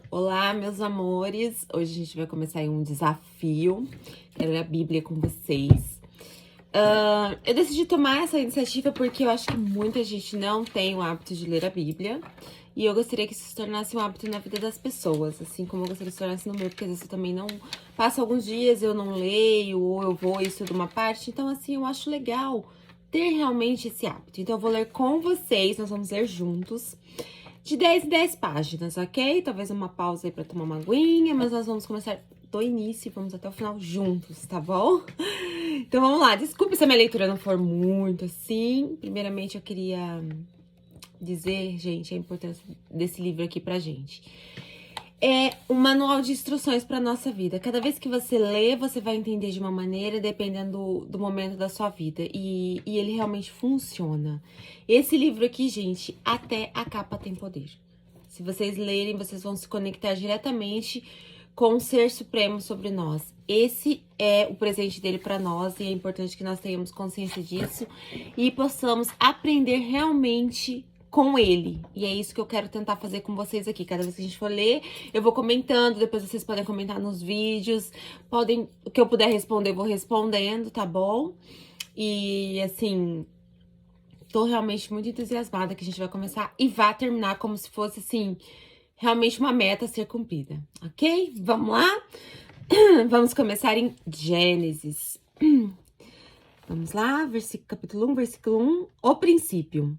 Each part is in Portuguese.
Olá, meus amores! Hoje a gente vai começar aí um desafio. Quero ler a Bíblia com vocês. Eu decidi tomar essa iniciativa porque eu acho que muita gente não tem o hábito de ler a Bíblia. E eu gostaria que isso se tornasse um hábito na vida das pessoas, assim como eu gostaria que se tornasse no meu, porque às vezes eu também não passo alguns dias, eu não leio, ou eu vou e estudo uma parte. Então, assim, eu acho legal ter realmente esse hábito. Então, eu vou ler com vocês, nós vamos ler juntos. De 10 em 10 páginas, ok? Talvez uma pausa aí pra tomar uma aguinha, mas nós vamos começar do início e vamos até o final juntos, tá bom? Então vamos lá. Desculpe se a minha leitura não for muito assim. Primeiramente, eu queria dizer, gente, a importância desse livro aqui pra gente. É um manual de instruções para nossa vida. Cada vez que você lê, você vai entender de uma maneira, dependendo do momento da sua vida. E ele realmente funciona. Esse livro aqui, gente, até a capa tem poder. Se vocês lerem, vocês vão se conectar diretamente com o Ser Supremo sobre nós. Esse é o presente dele para nós e é importante que nós tenhamos consciência disso e possamos aprender realmente com ele. E é isso que eu quero tentar fazer com vocês aqui. Cada vez que a gente for ler, eu vou comentando, depois vocês podem comentar nos vídeos. Podem, o que eu puder responder, eu vou respondendo, tá bom? E assim, tô realmente muito entusiasmada que a gente vai começar e vai terminar como se fosse assim, realmente uma meta a ser cumprida, ok? Vamos lá? Vamos começar em Gênesis. Vamos lá, capítulo 1, versículo 1. O princípio.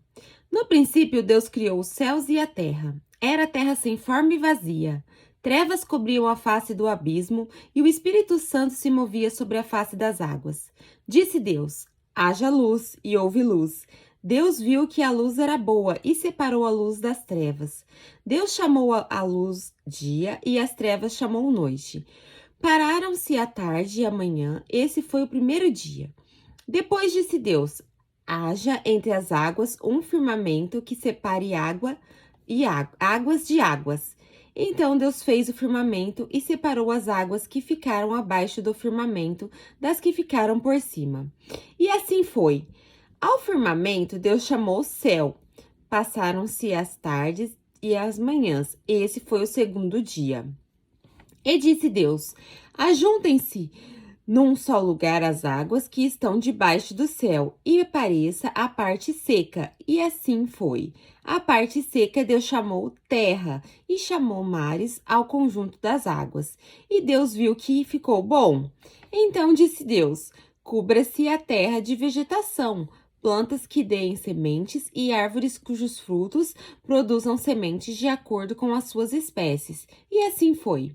No princípio, Deus criou os céus e a terra. Era a terra sem forma e vazia. Trevas cobriam a face do abismo e o Espírito Santo se movia sobre a face das águas. Disse Deus: haja luz, e houve luz. Deus viu que a luz era boa e separou a luz das trevas. Deus chamou a luz dia e as trevas chamou noite. Pararam-se a tarde e a manhã, esse foi o primeiro dia. Depois disse Deus: haja entre as águas um firmamento que separe águas de águas. Então Deus fez o firmamento e separou as águas que ficaram abaixo do firmamento das que ficaram por cima. E assim foi. Ao firmamento Deus chamou céu. Passaram-se as tardes e as manhãs. Esse foi o segundo dia. E disse Deus: ajuntem-se num só lugar as águas que estão debaixo do céu, e apareça a parte seca. E assim foi. A parte seca Deus chamou terra, e chamou mares ao conjunto das águas. E Deus viu que ficou bom. Então disse Deus: cubra-se a terra de vegetação, plantas que deem sementes e árvores cujos frutos produzam sementes de acordo com as suas espécies. E assim foi.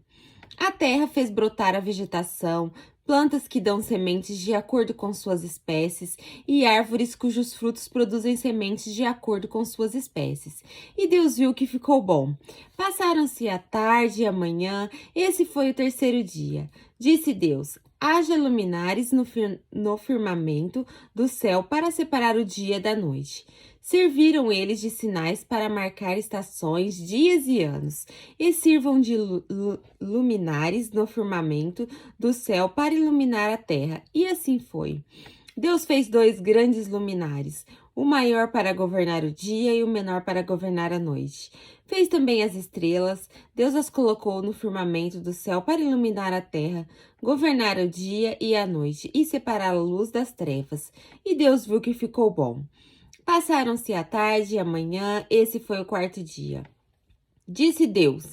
A terra fez brotar a vegetação, plantas que dão sementes de acordo com suas espécies e árvores cujos frutos produzem sementes de acordo com suas espécies. E Deus viu que ficou bom. Passaram-se a tarde e a manhã, esse foi o terceiro dia. Disse Deus: haja luminares no firmamento do céu para separar o dia da noite. Serviram eles de sinais para marcar estações, dias e anos, e sirvam de luminares no firmamento do céu para iluminar a terra. E assim foi. Deus fez 2 grandes luminares, o maior para governar o dia e o menor para governar a noite. Fez também as estrelas, Deus as colocou no firmamento do céu para iluminar a terra, governar o dia e a noite e separar a luz das trevas. E Deus viu que ficou bom. Passaram-se a tarde e a manhã, esse foi o quarto dia. Disse Deus: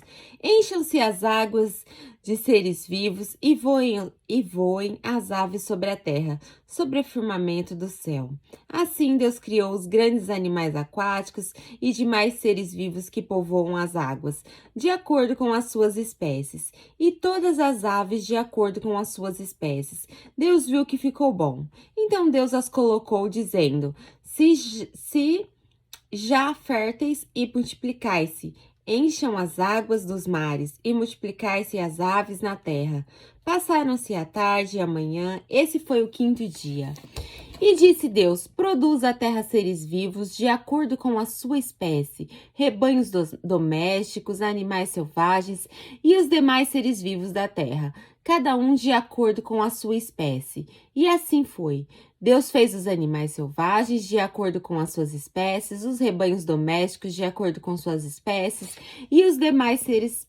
encham-se as águas de seres vivos e voem as aves sobre a terra, sobre o firmamento do céu. Assim Deus criou os grandes animais aquáticos e demais seres vivos que povoam as águas, de acordo com as suas espécies, e todas as aves de acordo com as suas espécies. Deus viu que ficou bom. Então Deus as colocou, dizendo: se já férteis e multiplicai-se, encham as águas dos mares e multiplicai-se as aves na terra. Passaram-se a tarde e a manhã, esse foi o quinto dia. E disse Deus: produza a terra seres vivos de acordo com a sua espécie, rebanhos domésticos, animais selvagens e os demais seres vivos da terra, cada um de acordo com a sua espécie. E assim foi. Deus fez os animais selvagens de acordo com as suas espécies, os rebanhos domésticos de acordo com suas espécies e os demais seres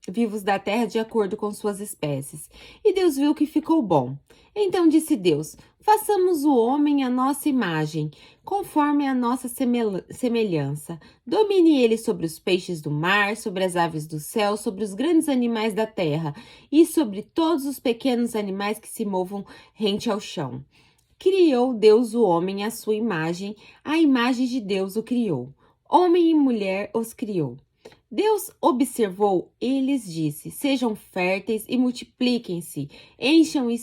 vivos da terra de acordo com suas espécies. E Deus viu que ficou bom. Então disse Deus: façamos o homem à nossa imagem, conforme a nossa semelhança. Domine ele sobre os peixes do mar, sobre as aves do céu, sobre os grandes animais da terra e sobre todos os pequenos animais que se movam rente ao chão. Criou Deus o homem à sua imagem, a imagem de Deus o criou. Homem e mulher os criou. Deus observou e lhes disse: sejam férteis e multipliquem-se, encham e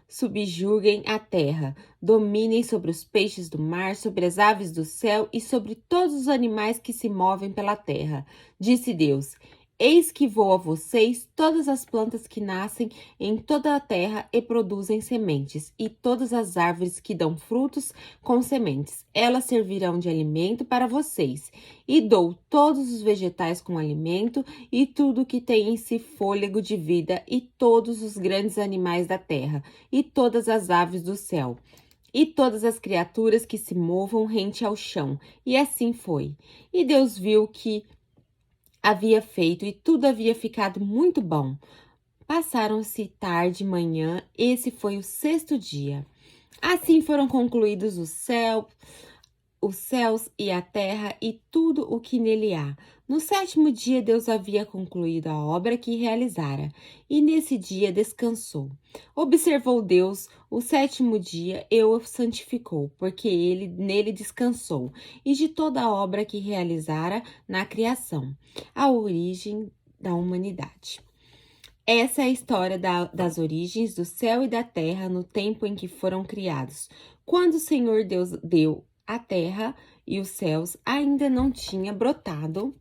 subjuguem a terra, dominem sobre os peixes do mar, sobre as aves do céu e sobre todos os animais que se movem pela terra. Disse Deus: eis que vou a vocês todas as plantas que nascem em toda a terra e produzem sementes, e todas as árvores que dão frutos com sementes. Elas servirão de alimento para vocês. E dou todos os vegetais com alimento, e tudo que tem em si fôlego de vida, e todos os grandes animais da terra, e todas as aves do céu, e todas as criaturas que se movam rente ao chão. E assim foi. E Deus viu que havia feito, e tudo havia ficado muito bom. Passaram-se tarde e manhã, esse foi o sexto dia. Assim foram concluídos os céus e a terra e tudo o que nele há. No sétimo dia, Deus havia concluído a obra que realizara, e nesse dia descansou. Observou Deus o sétimo dia e o santificou, porque ele nele descansou, e de toda a obra que realizara na criação, a origem da humanidade. Essa é a história das origens do céu e da terra no tempo em que foram criados. Quando o Senhor Deus deu a terra e os céus, ainda não tinha brotado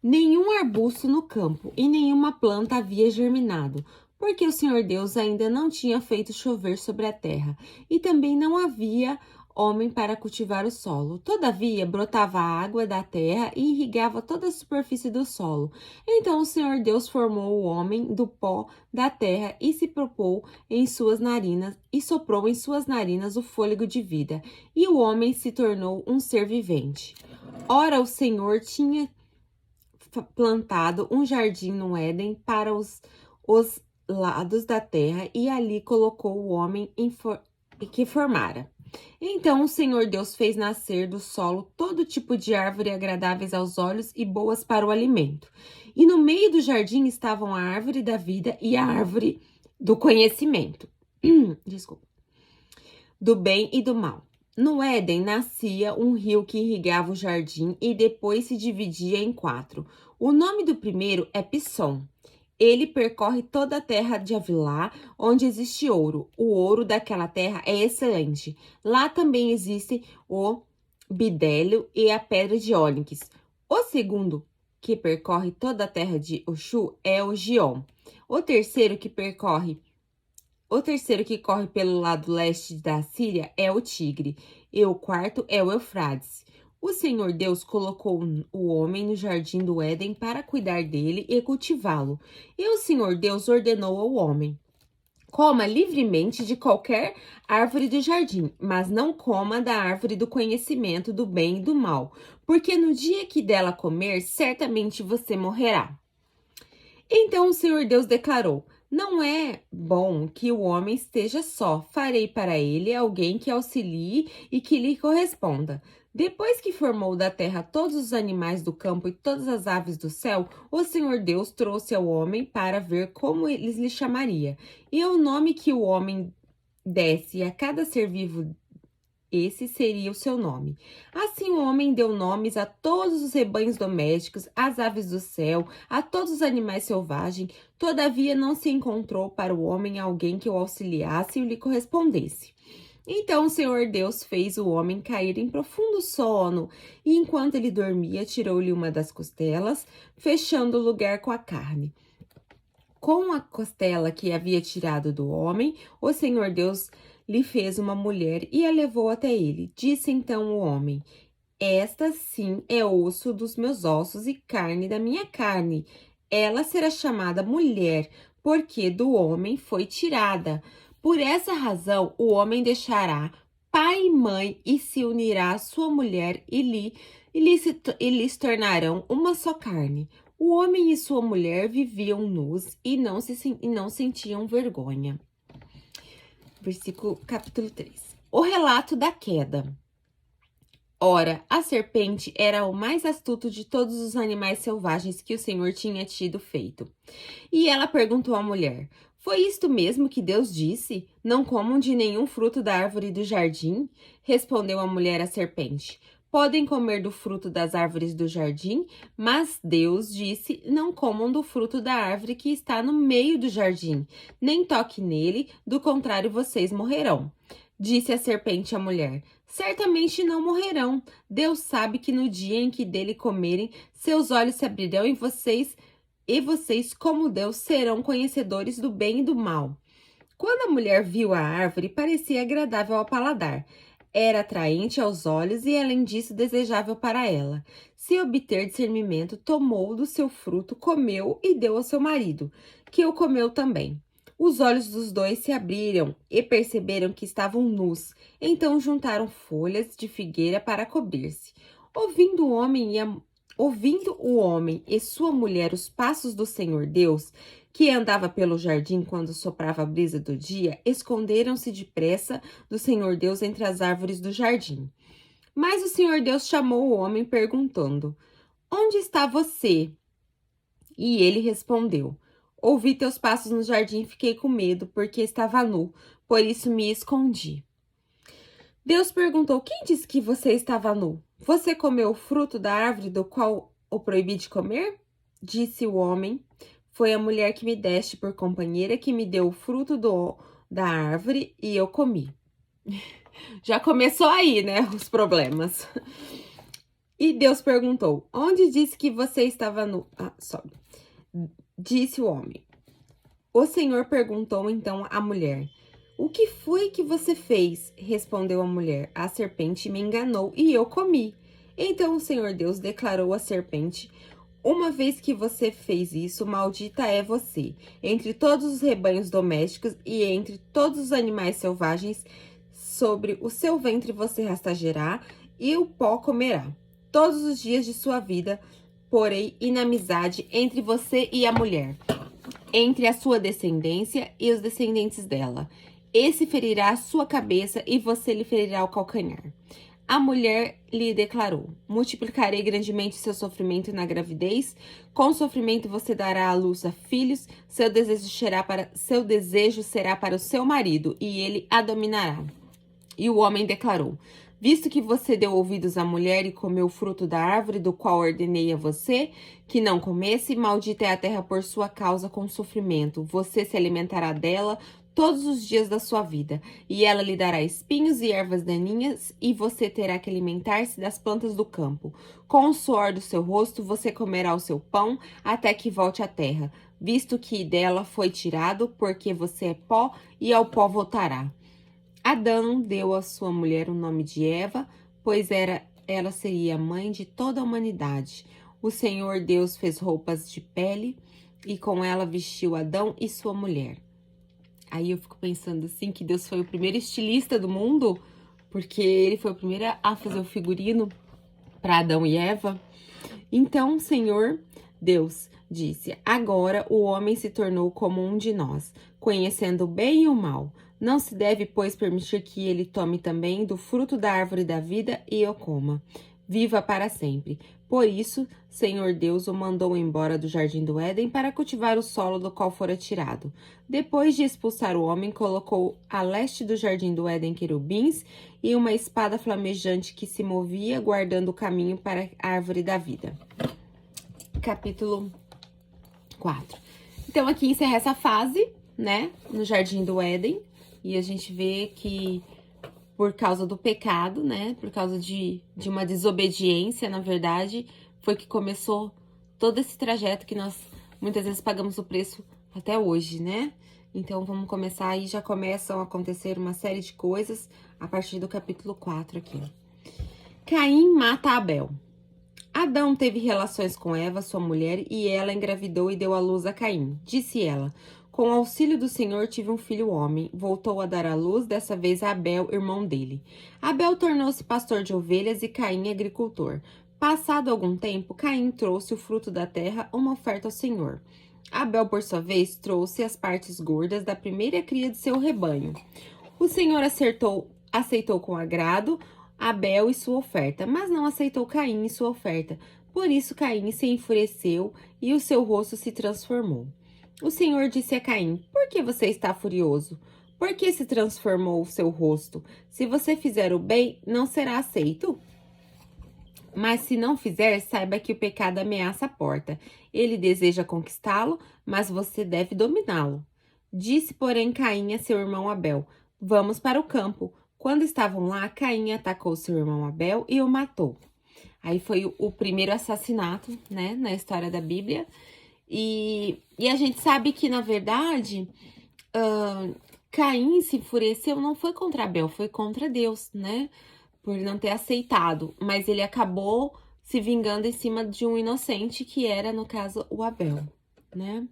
nenhum arbusto no campo e nenhuma planta havia germinado, porque o Senhor Deus ainda não tinha feito chover sobre a terra, e também não havia homem para cultivar o solo. Todavia, brotava a água da terra e irrigava toda a superfície do solo. Então o Senhor Deus formou o homem do pó da terra e se propôs em suas narinas e soprou em suas narinas o fôlego de vida, e o homem se tornou um ser vivente. Ora, o Senhor tinha plantado um jardim no Éden para os lados da terra, e ali colocou o homem que formara. Então o Senhor Deus fez nascer do solo todo tipo de árvore agradáveis aos olhos e boas para o alimento. E no meio do jardim estavam a árvore da vida e a árvore do conhecimento. Desculpa. Do bem e do mal. No Éden nascia um rio que irrigava o jardim e depois se dividia em 4. O nome do primeiro é Pissom. Ele percorre toda a terra de Havilá, onde existe ouro. O ouro daquela terra é excelente. Lá também existe o bidélio e a pedra de ônix. O segundo, que percorre toda a terra de Oxu, é o Gion. O terceiro que corre pelo lado leste da Síria é o Tigre, e o quarto é o Eufrates. O Senhor Deus colocou o homem no jardim do Éden para cuidar dele e cultivá-lo. E o Senhor Deus ordenou ao homem: coma livremente de qualquer árvore do jardim, mas não coma da árvore do conhecimento do bem e do mal, porque no dia que dela comer, certamente você morrerá. Então o Senhor Deus declarou: não é bom que o homem esteja só. Farei para ele alguém que auxilie e que lhe corresponda. Depois que formou da terra todos os animais do campo e todas as aves do céu, o Senhor Deus trouxe ao homem para ver como eles lhe chamaria. E o nome que o homem desse a cada ser vivo, esse seria o seu nome. Assim o homem deu nomes a todos os rebanhos domésticos, às aves do céu, a todos os animais selvagens. Todavia não se encontrou para o homem alguém que o auxiliasse e lhe correspondesse. Então o Senhor Deus fez o homem cair em profundo sono, e enquanto ele dormia, tirou-lhe uma das costelas, fechando o lugar com a carne. Com a costela que havia tirado do homem, o Senhor Deus lhe fez uma mulher e a levou até ele. Disse então o homem: esta sim é osso dos meus ossos e carne da minha carne. Ela será chamada mulher, porque do homem foi tirada. Por essa razão, o homem deixará pai e mãe, e se unirá à sua mulher, e lhes tornarão uma só carne. O homem e sua mulher viviam nus e não sentiam vergonha. Capítulo 3. O relato da queda. Ora, a serpente era o mais astuto de todos os animais selvagens que o Senhor tinha tido feito. E ela perguntou à mulher: Foi isto mesmo que Deus disse? Não comam de nenhum fruto da árvore do jardim? Respondeu a mulher à serpente: Podem comer do fruto das árvores do jardim, mas Deus disse: Não comam do fruto da árvore que está no meio do jardim, nem toque nele, do contrário vocês morrerão. Disse a serpente à mulher: Certamente não morrerão. Deus sabe que no dia em que dele comerem, seus olhos se abrirão e vocês, como Deus, serão conhecedores do bem e do mal. Quando a mulher viu a árvore, parecia agradável ao paladar. Era atraente aos olhos e, além disso, desejável para ela. Se obter discernimento, tomou do seu fruto, comeu e deu ao seu marido, que o comeu também. Os olhos dos dois se abriram e perceberam que estavam nus. Então juntaram folhas de figueira para cobrir-se. Ouvindo o homem e sua mulher os passos do Senhor Deus, que andava pelo jardim quando soprava a brisa do dia, esconderam-se depressa do Senhor Deus entre as árvores do jardim. Mas o Senhor Deus chamou o homem, perguntando: Onde está você? E ele respondeu: Ouvi teus passos no jardim e fiquei com medo, porque estava nu, por isso me escondi. Deus perguntou: Quem disse que você estava nu? Você comeu o fruto da árvore do qual o proibi de comer? Disse o homem: Foi a mulher que me deste por companheira que me deu o fruto da árvore e eu comi. Já começou aí, né, os problemas. E Deus perguntou: Onde disse que você estava nu? Sobe. Disse o homem. O Senhor perguntou então à mulher: O que foi que você fez? Respondeu a mulher: A serpente me enganou e eu comi. Então o Senhor Deus declarou à serpente: Uma vez que você fez isso, maldita é você, entre todos os rebanhos domésticos e entre todos os animais selvagens, sobre o seu ventre você rastejará e o pó comerá. Todos os dias de sua vida, porém, inimizade entre você e a mulher, entre a sua descendência e os descendentes dela. Esse ferirá a sua cabeça e você lhe ferirá o calcanhar. A mulher lhe declarou: Multiplicarei grandemente seu sofrimento na gravidez. Com sofrimento você dará à luz a filhos. Seu desejo será para o seu marido, e ele a dominará. E o homem declarou: Visto que você deu ouvidos à mulher e comeu o fruto da árvore do qual ordenei a você que não comesse, maldita é a terra por sua causa com sofrimento. Você se alimentará dela todos os dias da sua vida, e ela lhe dará espinhos e ervas daninhas, e você terá que alimentar-se das plantas do campo. Com o suor do seu rosto você comerá o seu pão até que volte à terra, visto que dela foi tirado, porque você é pó e ao pó voltará. Adão deu à sua mulher o nome de Eva, pois ela seria a mãe de toda a humanidade. O Senhor Deus fez roupas de pele e com ela vestiu Adão e sua mulher. Aí eu fico pensando assim que Deus foi o primeiro estilista do mundo, porque ele foi o primeiro a fazer o figurino para Adão e Eva. Então o Senhor Deus disse: Agora o homem se tornou como um de nós, conhecendo o bem e o mal. Não se deve, pois, permitir que ele tome também do fruto da árvore da vida e o coma. Viva para sempre. Por isso, Senhor Deus o mandou embora do jardim do Éden para cultivar o solo do qual fora tirado. Depois de expulsar o homem, colocou a leste do jardim do Éden querubins e uma espada flamejante que se movia, guardando o caminho para a árvore da vida. Capítulo 4. Então, aqui encerra essa fase, né, no jardim do Éden. E a gente vê que por causa do pecado, né, por causa de uma desobediência, na verdade, foi que começou todo esse trajeto que nós muitas vezes pagamos o preço até hoje, né? Então, vamos começar aí, já começam a acontecer uma série de coisas a partir do capítulo 4 aqui. Caim mata Abel. Adão teve relações com Eva, sua mulher, e ela engravidou e deu à luz a Caim. Disse ela: Com o auxílio do Senhor tive um filho homem. Voltou a dar à luz, dessa vez a Abel, irmão dele. Abel tornou-se pastor de ovelhas e Caim agricultor. Passado algum tempo, Caim trouxe o fruto da terra, uma oferta ao Senhor. Abel, por sua vez, trouxe as partes gordas da primeira cria de seu rebanho. O Senhor aceitou com agrado Abel e sua oferta, mas não aceitou Caim e sua oferta. Por isso Caim se enfureceu e o seu rosto se transformou. O Senhor disse a Caim: Por que você está furioso? Por que se transformou o seu rosto? Se você fizer o bem, não será aceito? Mas se não fizer, saiba que o pecado ameaça a porta. Ele deseja conquistá-lo, mas você deve dominá-lo. Disse, porém, Caim a seu irmão Abel: Vamos para o campo. Quando estavam lá, Caim atacou seu irmão Abel e o matou. Aí foi o primeiro assassinato, né, na história da Bíblia. E a gente sabe que, na verdade, Caim se enfureceu, não foi contra Abel, foi contra Deus, né? Por não ter aceitado. Mas ele acabou se vingando em cima de um inocente, que era, no caso, o Abel, né?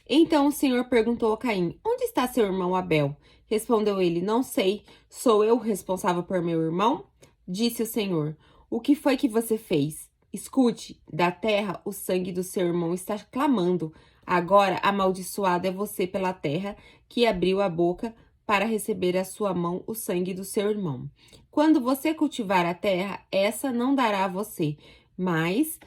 Então o Senhor perguntou a Caim: Onde está seu irmão Abel? Respondeu ele: Não sei. Sou eu responsável por meu irmão? Disse o Senhor: O que foi que você fez? Escute, da terra o sangue do seu irmão está clamando. Agora amaldiçoado é você pela terra, que abriu a boca para receber à sua mão o sangue do seu irmão. Quando você cultivar a terra, essa não dará a você, mas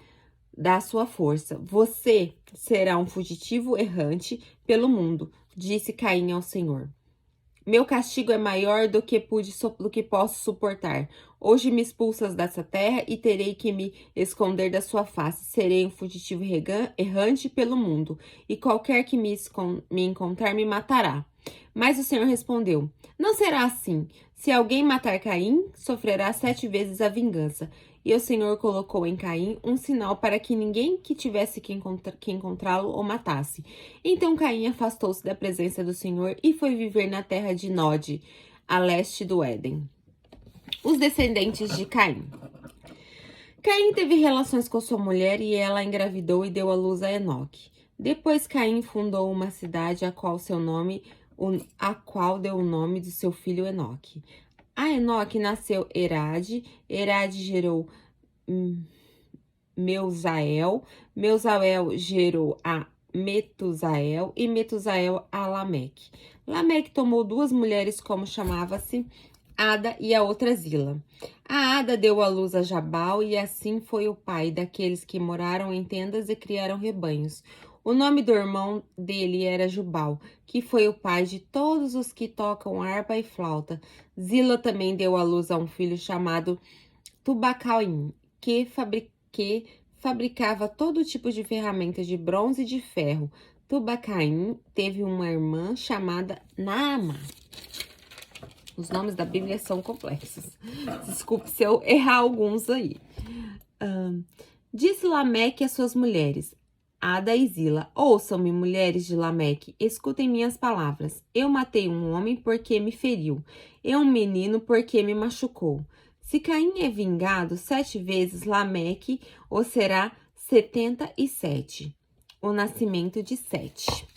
da sua força. Você será um fugitivo errante pelo mundo, disse Caim ao Senhor. Meu castigo é maior do que posso suportar. Hoje me expulsas dessa terra e terei que me esconder da sua face. Serei um fugitivo errante pelo mundo, e qualquer que me encontrar me matará. Mas o Senhor respondeu: Não será assim. Se alguém matar Caim, sofrerá 7 vezes a vingança. E o Senhor colocou em Caim um sinal para que ninguém que tivesse que encontrá-lo o matasse. Então Caim afastou-se da presença do Senhor e foi viver na terra de Nod, a leste do Éden. Os descendentes de Caim. Caim teve relações com sua mulher e ela engravidou e deu à luz a Enoque. Depois Caim fundou uma cidade a qual deu o nome do seu filho Enoque. A Enoque nasceu Irade, Irade gerou Meusael, Meusael gerou a Metusael e Metusael a Lameque. Lameque tomou 2 mulheres, como chamava-se, Ada e a outra Zila. A Ada deu à luz a Jabal e assim foi o pai daqueles que moraram em tendas e criaram rebanhos. O nome do irmão dele era Jubal, que foi o pai de todos os que tocam harpa e flauta. Zila também deu à luz a um filho chamado Tubacaim, que fabricava todo tipo de ferramentas de bronze e de ferro. Tubacaim teve uma irmã chamada Naamá. Os nomes da Bíblia são complexos. Desculpe se eu errar alguns aí. Disse Lameque às suas mulheres, Ada e Zila: Ouçam-me, mulheres de Lameque, escutem minhas palavras. Eu matei um homem porque me feriu, e um menino porque me machucou. Se Caim é vingado 7 vezes, Lameque o será 77. O nascimento de Sete.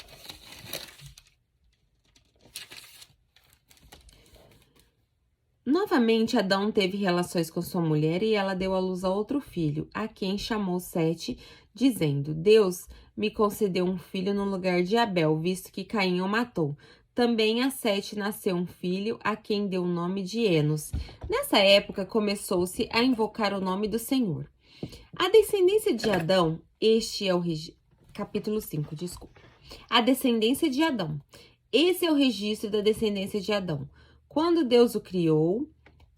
Novamente, Adão teve relações com sua mulher e ela deu à luz a outro filho, a quem chamou Sete, dizendo: Deus me concedeu um filho no lugar de Abel, visto que Caim o matou. Também a Sete nasceu um filho, a quem deu o nome de Enos. Nessa época, começou-se a invocar o nome do Senhor. A descendência de Adão, este é o capítulo 5, desculpa. A descendência de Adão. Esse é o registro da descendência de Adão. Quando Deus o criou,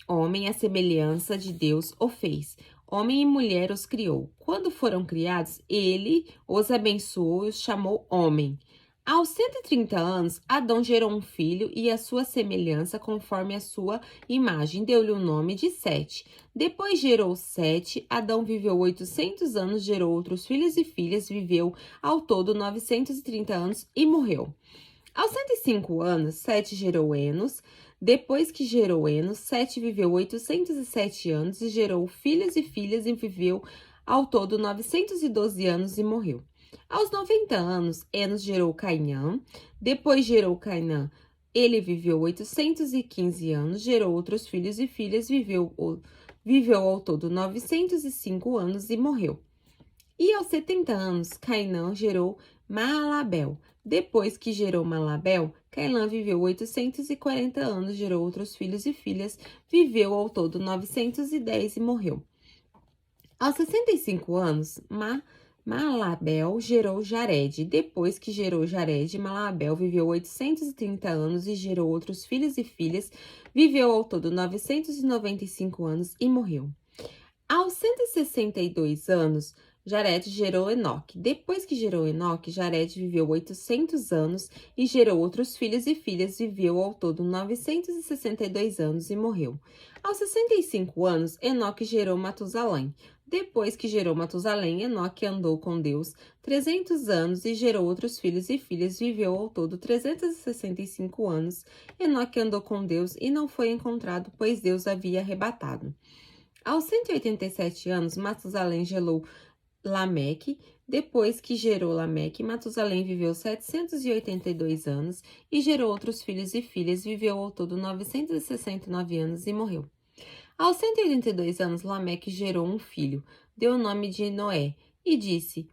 homem à semelhança de Deus o fez. Homem e mulher os criou. Quando foram criados, ele os abençoou e os chamou homem. Aos 130 anos, Adão gerou um filho e a sua semelhança, conforme a sua imagem, deu-lhe o nome de Sete. Depois gerou Sete, Adão viveu 800 anos, gerou outros filhos e filhas, viveu ao todo 930 anos e morreu. Aos 105 anos, Sete gerou Enos. Depois que gerou Enos, Sete viveu 807 anos e gerou filhos e filhas e viveu ao todo 912 anos e morreu. Aos 90 anos, Enos gerou Cainã. Depois gerou Cainã. Ele viveu 815 anos, gerou outros filhos e filhas, viveu ao todo 905 anos e morreu. E aos 70 anos, Cainã gerou Malabel. Depois que gerou Malabel, Cainã viveu 840 anos, gerou outros filhos e filhas, viveu ao todo 910 e morreu. Aos 65 anos, Malabel gerou Jared. Depois que gerou Jared, Malabel viveu 830 anos e gerou outros filhos e filhas, viveu ao todo 995 anos e morreu. Aos 162 anos, Jared gerou Enoque. Depois que gerou Enoque, Jared viveu 800 anos e gerou outros filhos e filhas, viveu ao todo 962 anos e morreu. Aos 65 anos, Enoque gerou Matusalém. Depois que gerou Matusalém, Enoque andou com Deus 300 anos e gerou outros filhos e filhas, viveu ao todo 365 anos. Enoque andou com Deus e não foi encontrado, pois Deus havia arrebatado. Aos 187 anos, Matusalém gerou Lameque. Depois que gerou Lameque, Matusalém viveu 782 anos e gerou outros filhos e filhas, viveu ao todo 969 anos e morreu. Aos 182 anos, Lameque gerou um filho, deu o nome de Noé, e disse: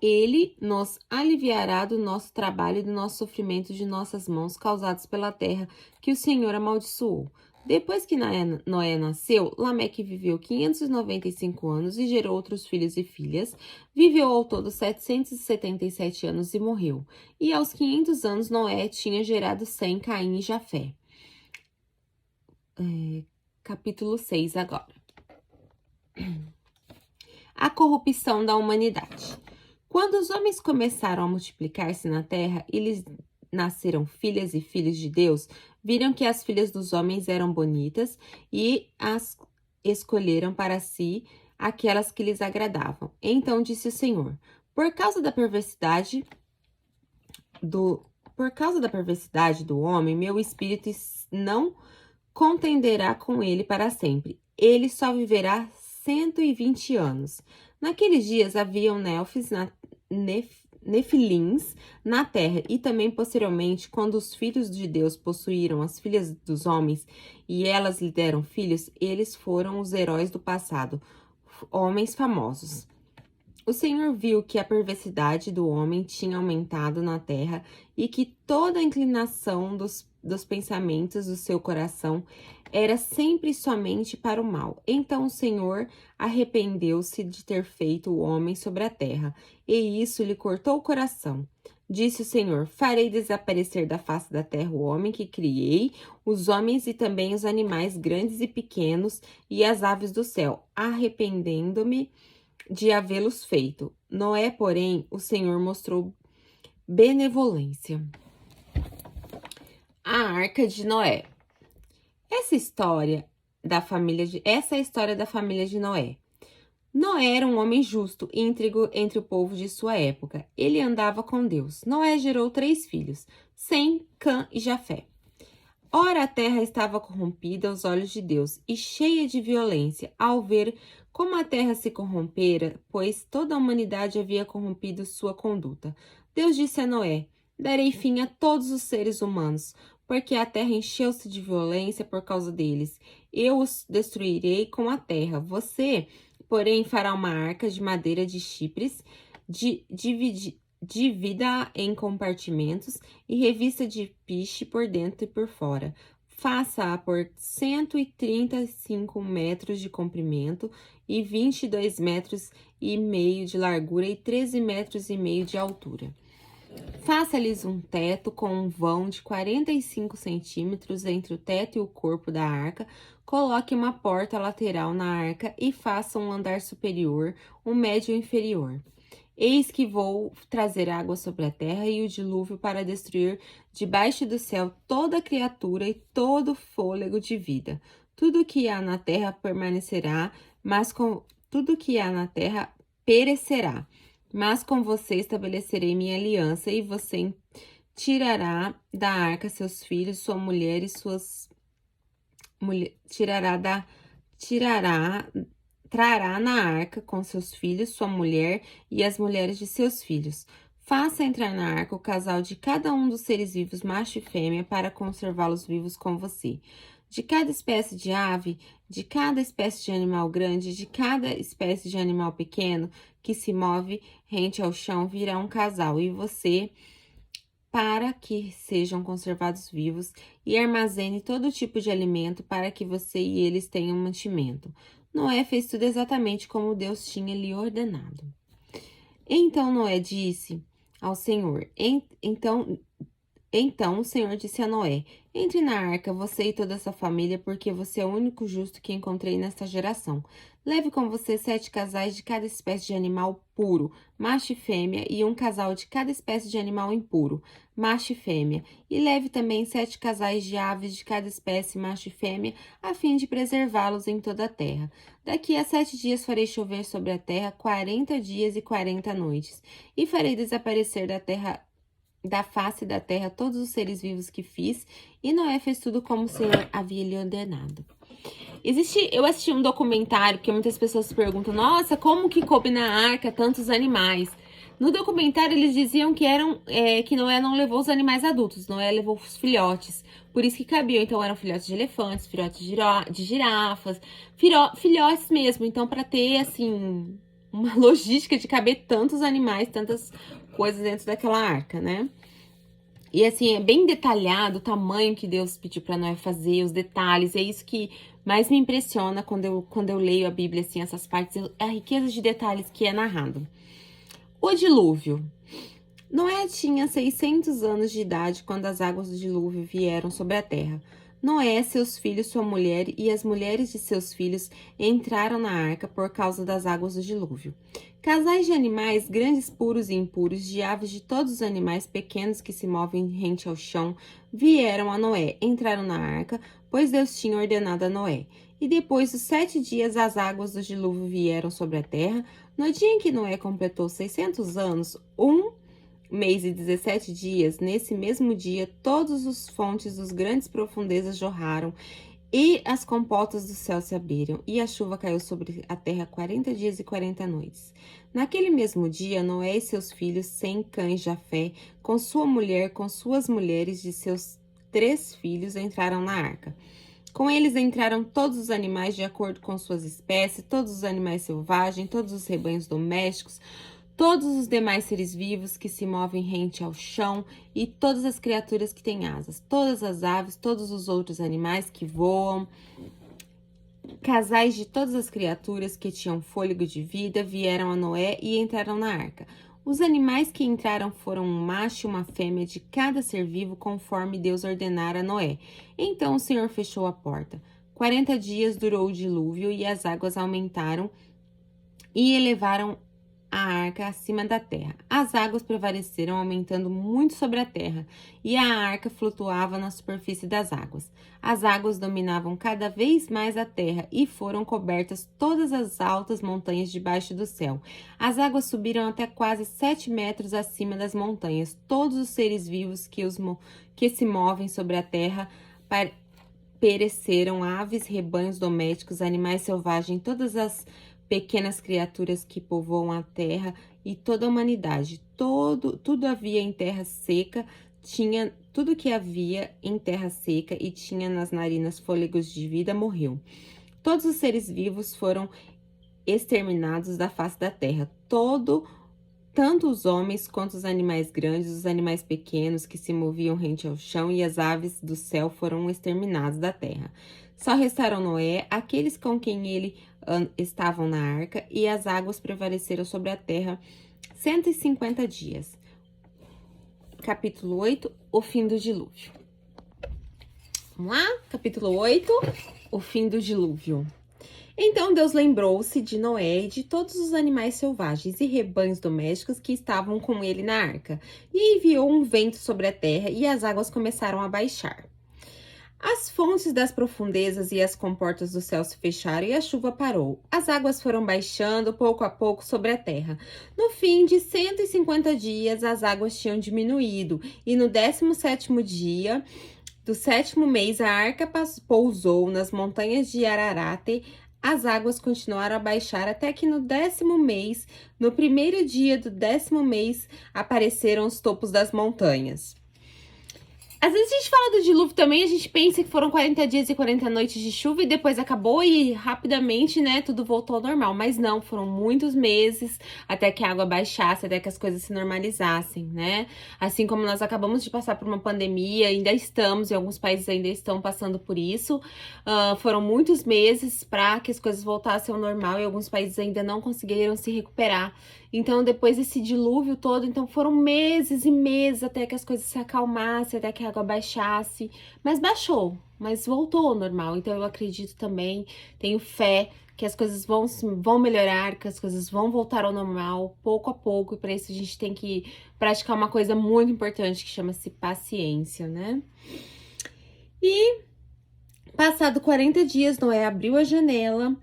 Ele nos aliviará do nosso trabalho e do nosso sofrimento de nossas mãos causados pela terra que o Senhor amaldiçoou. Depois que Noé nasceu, Lameque viveu 595 anos e gerou outros filhos e filhas. Viveu ao todo 777 anos e morreu. E aos 500 anos, Noé tinha gerado Sem, Caim e Jafé. Capítulo 6 agora. A corrupção da humanidade. Quando os homens começaram a multiplicar-se na terra e lhes nasceram filhas e filhos de Deus, viram que as filhas dos homens eram bonitas e as escolheram para si aquelas que lhes agradavam. Então disse o Senhor: Por causa da perversidade do homem, meu espírito não contenderá com ele para sempre. Ele só viverá 120 anos. Naqueles dias haviam nefilins na terra, e também posteriormente, quando os filhos de Deus possuíram as filhas dos homens e elas lhe deram filhos, eles foram os heróis do passado, homens famosos. O Senhor viu que a perversidade do homem tinha aumentado na terra e que toda a inclinação dos pensamentos do seu coração era sempre somente para o mal. Então o Senhor arrependeu-se de ter feito o homem sobre a terra, e isso lhe cortou o coração. Disse o Senhor: Farei desaparecer da face da terra o homem que criei, os homens e também os animais grandes e pequenos e as aves do céu, arrependendo-me de havê-los feito. Noé, porém, o Senhor mostrou benevolência. A Arca de Noé. Essa é a história da família de Noé. Noé era um homem justo e íntegro entre o povo de sua época. Ele andava com Deus. Noé gerou 3 filhos, Sem, Cã e Jafé. Ora, a terra estava corrompida aos olhos de Deus e cheia de violência, ao ver como a terra se corrompera, pois toda a humanidade havia corrompido sua conduta. Deus disse a Noé: Darei fim a todos os seres humanos, porque a terra encheu-se de violência por causa deles. Eu os destruirei com a terra. Você, porém, fará uma arca de madeira de chipres, divida em compartimentos e revista de piche por dentro e por fora. Faça-a por 135 metros de comprimento e 22 metros e meio de largura e 13 metros e meio de altura. Faça-lhes um teto com um vão de 45 centímetros entre o teto e o corpo da arca. Coloque uma porta lateral na arca e faça um andar superior, um médio e inferior. Eis que vou trazer água sobre a terra e o dilúvio para destruir debaixo do céu toda criatura e todo fôlego de vida. Tudo que há na terra permanecerá, tudo que há na terra perecerá. Mas com você estabelecerei minha aliança, e você tirará da arca seus filhos, sua mulher e suas trará na arca com seus filhos, sua mulher e as mulheres de seus filhos. Faça entrar na arca o casal de cada um dos seres vivos, macho e fêmea, para conservá-los vivos com você. De cada espécie de ave, de cada espécie de animal grande, de cada espécie de animal pequeno que se move rente ao chão, virá um casal, e você, para que sejam conservados vivos, e armazene todo tipo de alimento para que você e eles tenham mantimento. Noé fez tudo exatamente como Deus tinha lhe ordenado. Então Noé disse ao Senhor, então o Senhor disse a Noé: Entre na arca, você e toda a sua família, porque você é o único justo que encontrei nesta geração. Leve com você 7 casais de cada espécie de animal puro, macho e fêmea, e um casal de cada espécie de animal impuro, macho e fêmea. E leve também 7 casais de aves de cada espécie, macho e fêmea, a fim de preservá-los em toda a terra. Daqui a 7 dias farei chover sobre a terra 40 dias e 40 noites, e farei desaparecer da face da terra todos os seres vivos que fiz, e Noé fez tudo como o Senhor havia lhe ordenado. Eu assisti um documentário, porque muitas pessoas se perguntam, nossa, como que coube na arca tantos animais? No documentário eles diziam que Noé não levou os animais adultos, Noé levou os filhotes, por isso que cabiam, então eram filhotes de elefantes, filhotes de girafas, filhotes mesmo, então para ter, assim, uma logística de caber tantos animais, tantas coisas dentro daquela arca, né? E assim, é bem detalhado o tamanho que Deus pediu para Noé fazer, os detalhes, é isso que mais me impressiona quando eu leio a Bíblia, assim, essas partes, a riqueza de detalhes que é narrado. O dilúvio. Noé tinha 600 anos de idade quando as águas do dilúvio vieram sobre a terra. Noé, seus filhos, sua mulher e as mulheres de seus filhos entraram na arca por causa das águas do dilúvio. Casais de animais, grandes, puros e impuros, de aves de todos os animais pequenos que se movem rente ao chão, vieram a Noé, entraram na arca, pois Deus tinha ordenado a Noé. E depois dos 7 dias as águas do dilúvio vieram sobre a terra. No dia em que Noé completou 600 anos, 1 mês e 17 dias, nesse mesmo dia, todas as fontes dos grandes profundezas jorraram, e as comportas do céu se abriram, e a chuva caiu sobre a terra 40 dias e 40 noites. Naquele mesmo dia, Noé e seus filhos, Sem, Cã e Jafé, com sua mulher, com suas mulheres de seus 3 filhos, entraram na arca. Com eles entraram todos os animais de acordo com suas espécies, todos os animais selvagens, todos os rebanhos domésticos, todos os demais seres vivos que se movem rente ao chão e todas as criaturas que têm asas, todas as aves, todos os outros animais que voam. Casais de todas as criaturas que tinham fôlego de vida vieram a Noé e entraram na arca. Os animais que entraram foram um macho e uma fêmea de cada ser vivo, conforme Deus ordenara a Noé. Então o Senhor fechou a porta. 40 dias durou o dilúvio e as águas aumentaram e elevaram a arca acima da terra. As águas prevaleceram, aumentando muito sobre a terra, e a arca flutuava na superfície das águas. As águas dominavam cada vez mais a terra e foram cobertas todas as altas montanhas debaixo do céu. As águas subiram até quase 7 metros acima das montanhas. Todos os seres vivos que se movem sobre a terra pereceram, aves, rebanhos domésticos, animais selvagens, todas as pequenas criaturas que povoam a terra e toda a humanidade. Tudo havia em terra seca, tudo que havia em terra seca e tinha nas narinas fôlegos de vida morreu. Todos os seres vivos foram exterminados da face da terra. Tanto os homens quanto os animais grandes, os animais pequenos que se moviam rente ao chão e as aves do céu foram exterminados da terra. Só restaram Noé, aqueles com quem ele estavam na arca, e as águas prevaleceram sobre a terra 150 dias. Capítulo 8, o fim do dilúvio. Vamos lá? Capítulo 8, o fim do dilúvio. Então Deus lembrou-se de Noé e de todos os animais selvagens e rebanhos domésticos que estavam com ele na arca, e enviou um vento sobre a terra, e as águas começaram a baixar. As fontes das profundezas e as comportas do céu se fecharam e a chuva parou. As águas foram baixando pouco a pouco sobre a terra. No fim de 150 dias, as águas tinham diminuído, e no 17º dia do 7º mês, a arca pousou nas montanhas de Ararate, as águas continuaram a baixar até que no 10º mês, no primeiro dia do 10º mês, apareceram os topos das montanhas. Às vezes a gente fala do dilúvio também, a gente pensa que foram 40 dias e 40 noites de chuva e depois acabou e rapidamente, né, tudo voltou ao normal. Mas não, foram muitos meses até que a água baixasse, até que as coisas se normalizassem, né? Assim como nós acabamos de passar por uma pandemia, ainda estamos, e alguns países ainda estão passando por isso. Foram muitos meses para que as coisas voltassem ao normal e alguns países ainda não conseguiram se recuperar. Então, depois desse dilúvio todo, então foram meses e meses até que as coisas se acalmassem, até que a água baixasse. Mas baixou, mas voltou ao normal. Então, eu acredito também, tenho fé que as coisas vão melhorar, que as coisas vão voltar ao normal, pouco a pouco. E para isso a gente tem que praticar uma coisa muito importante que chama-se paciência, né? E, passado 40 dias, Noé abriu a janela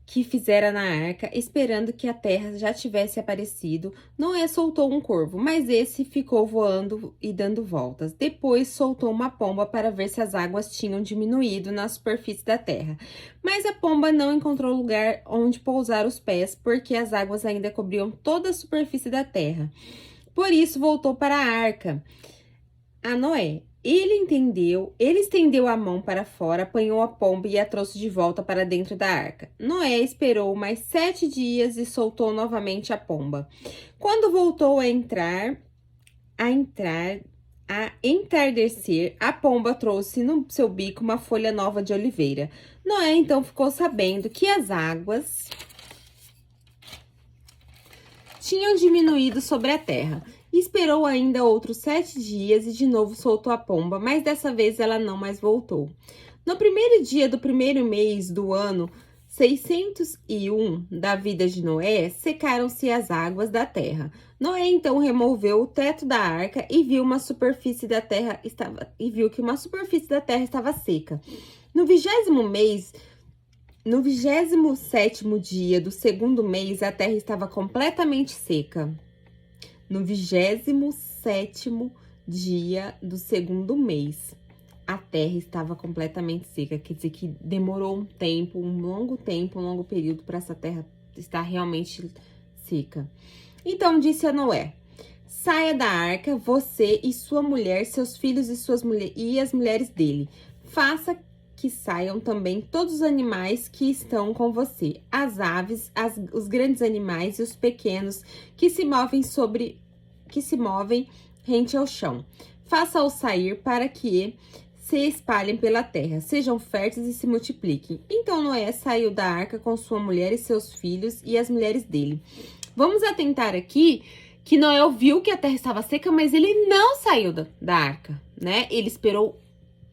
que fizera na arca, esperando que a terra já tivesse aparecido. Noé soltou um corvo, mas esse ficou voando e dando voltas. Depois soltou uma pomba para ver se as águas tinham diminuído na superfície da terra. Mas a pomba não encontrou lugar onde pousar os pés, porque as águas ainda cobriam toda a superfície da terra. Por isso voltou para a arca a Noé. Ele estendeu a mão para fora, apanhou a pomba e a trouxe de volta para dentro da arca. Noé esperou mais 7 dias e soltou novamente a pomba. Quando voltou a entardecer, a pomba trouxe no seu bico uma folha nova de oliveira. Noé então ficou sabendo que as águas tinham diminuído sobre a terra. Esperou ainda outros 7 dias e de novo soltou a pomba, mas dessa vez ela não mais voltou. No primeiro dia do primeiro mês do ano 601 da vida de Noé, secaram-se as águas da terra. Noé então removeu o teto da arca e viu que uma superfície da terra estava seca. No 27º dia do segundo mês, a terra estava completamente seca. No 27º dia do segundo mês, a terra estava completamente seca. Quer dizer que demorou um longo período para essa terra estar realmente seca. Então disse a Noé: saia da arca, você e sua mulher, seus filhos e as mulheres dele. Faça que saiam também todos os animais que estão com você, as aves, os grandes animais e os pequenos que se movem rente ao chão. Faça-os sair para que se espalhem pela terra, sejam férteis e se multipliquem. Então Noé saiu da arca com sua mulher e seus filhos e as mulheres dele. Vamos atentar aqui que Noé viu que a terra estava seca, mas ele não saiu da arca, né? Ele esperou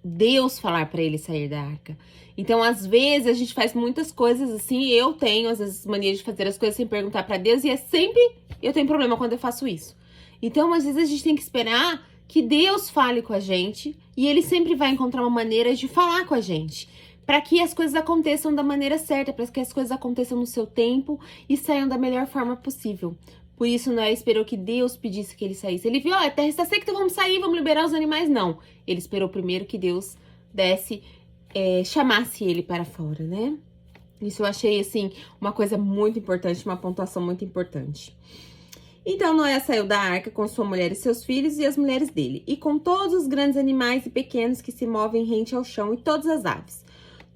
Deus falar para ele sair da arca. Então, às vezes, a gente faz muitas coisas assim. Eu tenho, às vezes, mania de fazer as coisas sem perguntar para Deus. E eu tenho problema quando eu faço isso. Então, às vezes, a gente tem que esperar que Deus fale com a gente. E Ele sempre vai encontrar uma maneira de falar com a gente. Para que as coisas aconteçam da maneira certa. Para que as coisas aconteçam no seu tempo e saiam da melhor forma possível. Por isso, Noé esperou que Deus pedisse que ele saísse. Ele viu, a terra está seca, então vamos sair, vamos liberar os animais. Não. Ele esperou primeiro que Deus chamasse ele para fora, né? Isso eu achei, assim, uma coisa muito importante, uma pontuação muito importante. Então, Noé saiu da arca com sua mulher e seus filhos e as mulheres dele, e com todos os grandes animais e pequenos que se movem rente ao chão e todas as aves.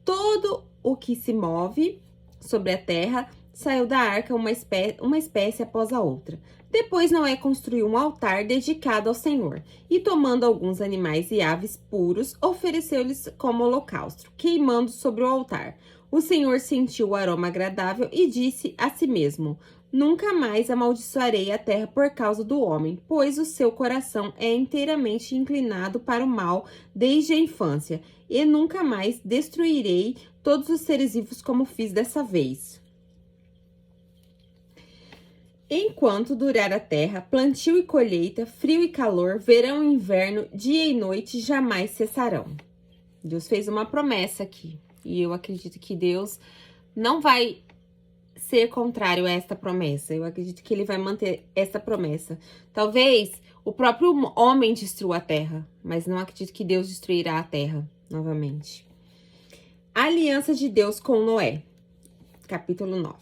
Todo o que se move sobre a terra saiu da arca uma espécie após a outra. Depois Noé construiu um altar dedicado ao Senhor, e tomando alguns animais e aves puros, ofereceu-lhes como holocausto, queimando sobre o altar. O Senhor sentiu o aroma agradável e disse a si mesmo: nunca mais amaldiçoarei a terra por causa do homem, pois o seu coração é inteiramente inclinado para o mal desde a infância, e nunca mais destruirei todos os seres vivos como fiz dessa vez. Enquanto durar a terra, plantio e colheita, frio e calor, verão e inverno, dia e noite jamais cessarão. Deus fez uma promessa aqui. E eu acredito que Deus não vai ser contrário a esta promessa. Eu acredito que ele vai manter essa promessa. Talvez o próprio homem destrua a terra, mas não acredito que Deus destruirá a terra novamente. A aliança de Deus com Noé. capítulo 9.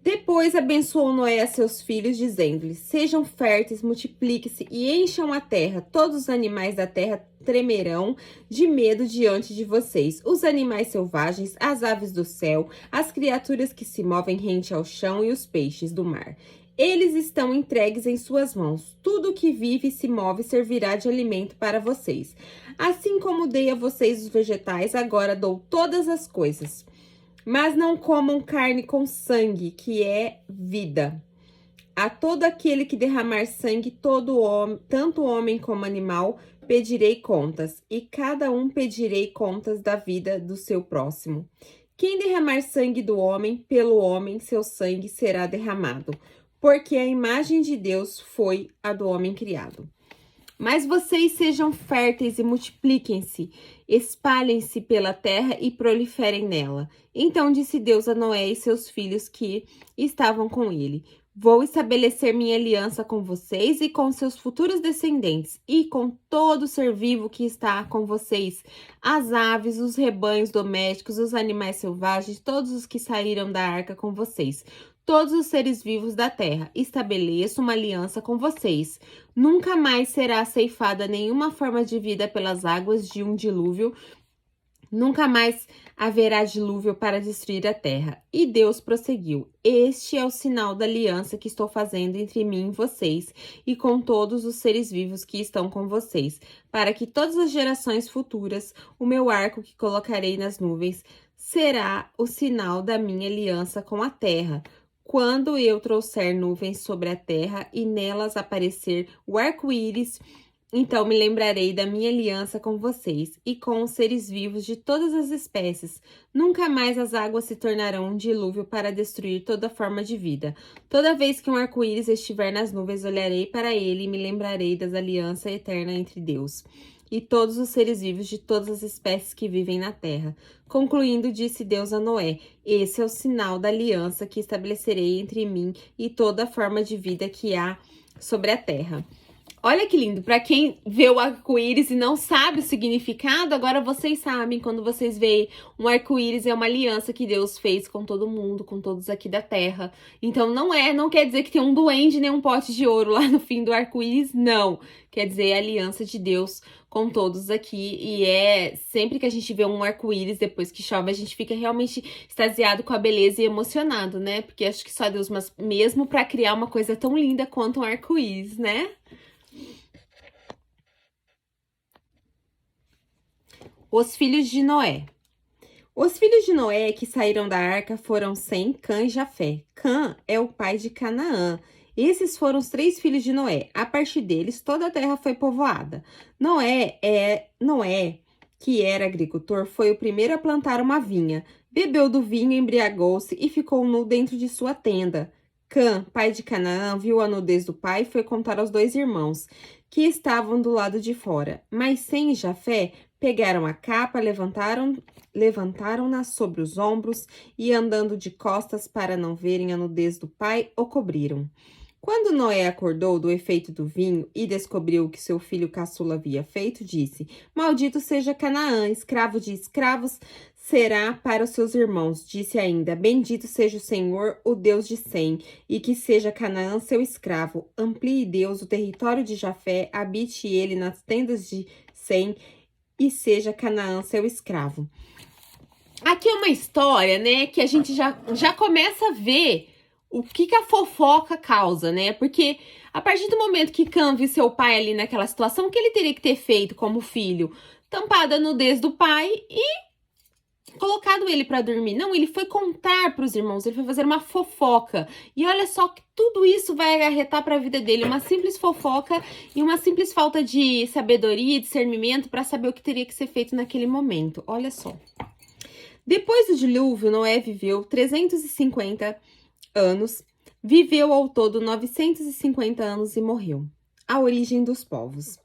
Depois abençoou Noé a seus filhos, dizendo-lhes: sejam férteis, multipliquem-se e encham a terra. Todos os animais da terra tremerão de medo diante de vocês. Os animais selvagens, as aves do céu, as criaturas que se movem rente ao chão e os peixes do mar. Eles estão entregues em suas mãos. Tudo que vive e se move servirá de alimento para vocês. Assim como dei a vocês os vegetais, agora dou todas as coisas. Mas não comam carne com sangue, que é vida. A todo aquele que derramar sangue, todo homem, tanto homem como animal, pedirei contas, e cada um pedirei contas da vida do seu próximo. Quem derramar sangue do homem, pelo homem seu sangue será derramado, porque a imagem de Deus foi a do homem criado. Mas vocês sejam férteis e multipliquem-se, espalhem-se pela terra e proliferem nela. Então disse Deus a Noé e seus filhos que estavam com ele: vou estabelecer minha aliança com vocês e com seus futuros descendentes, e com todo ser vivo que está com vocês, as aves, os rebanhos domésticos, os animais selvagens, todos os que saíram da arca com vocês. Todos os seres vivos da terra, estabeleço uma aliança com vocês. Nunca mais será ceifada nenhuma forma de vida pelas águas de um dilúvio. Nunca mais haverá dilúvio para destruir a terra. E Deus prosseguiu: este é o sinal da aliança que estou fazendo entre mim e vocês, e com todos os seres vivos que estão com vocês, para que todas as gerações futuras, o meu arco que colocarei nas nuvens, será o sinal da minha aliança com a terra. Quando eu trouxer nuvens sobre a terra e nelas aparecer o arco-íris, então me lembrarei da minha aliança com vocês e com os seres vivos de todas as espécies. Nunca mais as águas se tornarão um dilúvio para destruir toda forma de vida. Toda vez que um arco-íris estiver nas nuvens, olharei para ele e me lembrarei das alianças eterna entre Deus e todos os seres vivos de todas as espécies que vivem na terra. Concluindo, disse Deus a Noé: esse é o sinal da aliança que estabelecerei entre mim e toda forma de vida que há sobre a terra. Olha que lindo, para quem vê o arco-íris e não sabe o significado, agora vocês sabem, quando vocês veem um arco-íris, é uma aliança que Deus fez com todo mundo, com todos aqui da terra. Então não quer dizer que tem um duende nem um pote de ouro lá no fim do arco-íris, não. Quer dizer, é a aliança de Deus com todos aqui, e sempre que a gente vê um arco-íris depois que chove, a gente fica realmente extasiado com a beleza e emocionado, né? Porque acho que só Deus mesmo para criar uma coisa tão linda quanto um arco-íris, né? Os filhos de Noé. Os filhos de Noé que saíram da arca foram Sem, Cã e Jafé. Cã é o pai de Canaã. Esses foram os 3 filhos de Noé. A partir deles, toda a terra foi povoada. Noé, que era agricultor, foi o primeiro a plantar uma vinha. Bebeu do vinho, embriagou-se e ficou nu dentro de sua tenda. Cã, pai de Canaã, viu a nudez do pai e foi contar aos 2 irmãos, que estavam do lado de fora. Mas Sem e Jafé pegaram a capa, levantaram-na sobre os ombros e, andando de costas para não verem a nudez do pai, o cobriram. Quando Noé acordou do efeito do vinho e descobriu o que seu filho caçula havia feito, disse: maldito seja Canaã, escravo de escravos será para os seus irmãos. Disse ainda: bendito seja o Senhor, o Deus de Sem, e que seja Canaã seu escravo. Amplie Deus o território de Jafé, habite ele nas tendas de Sem, e seja Canaã seu escravo. Aqui é uma história, né, que a gente já começa a ver o que a fofoca causa, né? Porque a partir do momento que Cã viu seu pai ali naquela situação, o que ele teria que ter feito como filho? Tampado a nudez do pai e colocado ele para dormir. Não, ele foi contar para os irmãos, ele foi fazer uma fofoca. E olha só que tudo isso vai acarretar para a vida dele, uma simples fofoca e uma simples falta de sabedoria e discernimento para saber o que teria que ser feito naquele momento. Olha só. Depois do dilúvio, Noé viveu 350 anos, viveu ao todo 950 anos e morreu. A origem dos povos.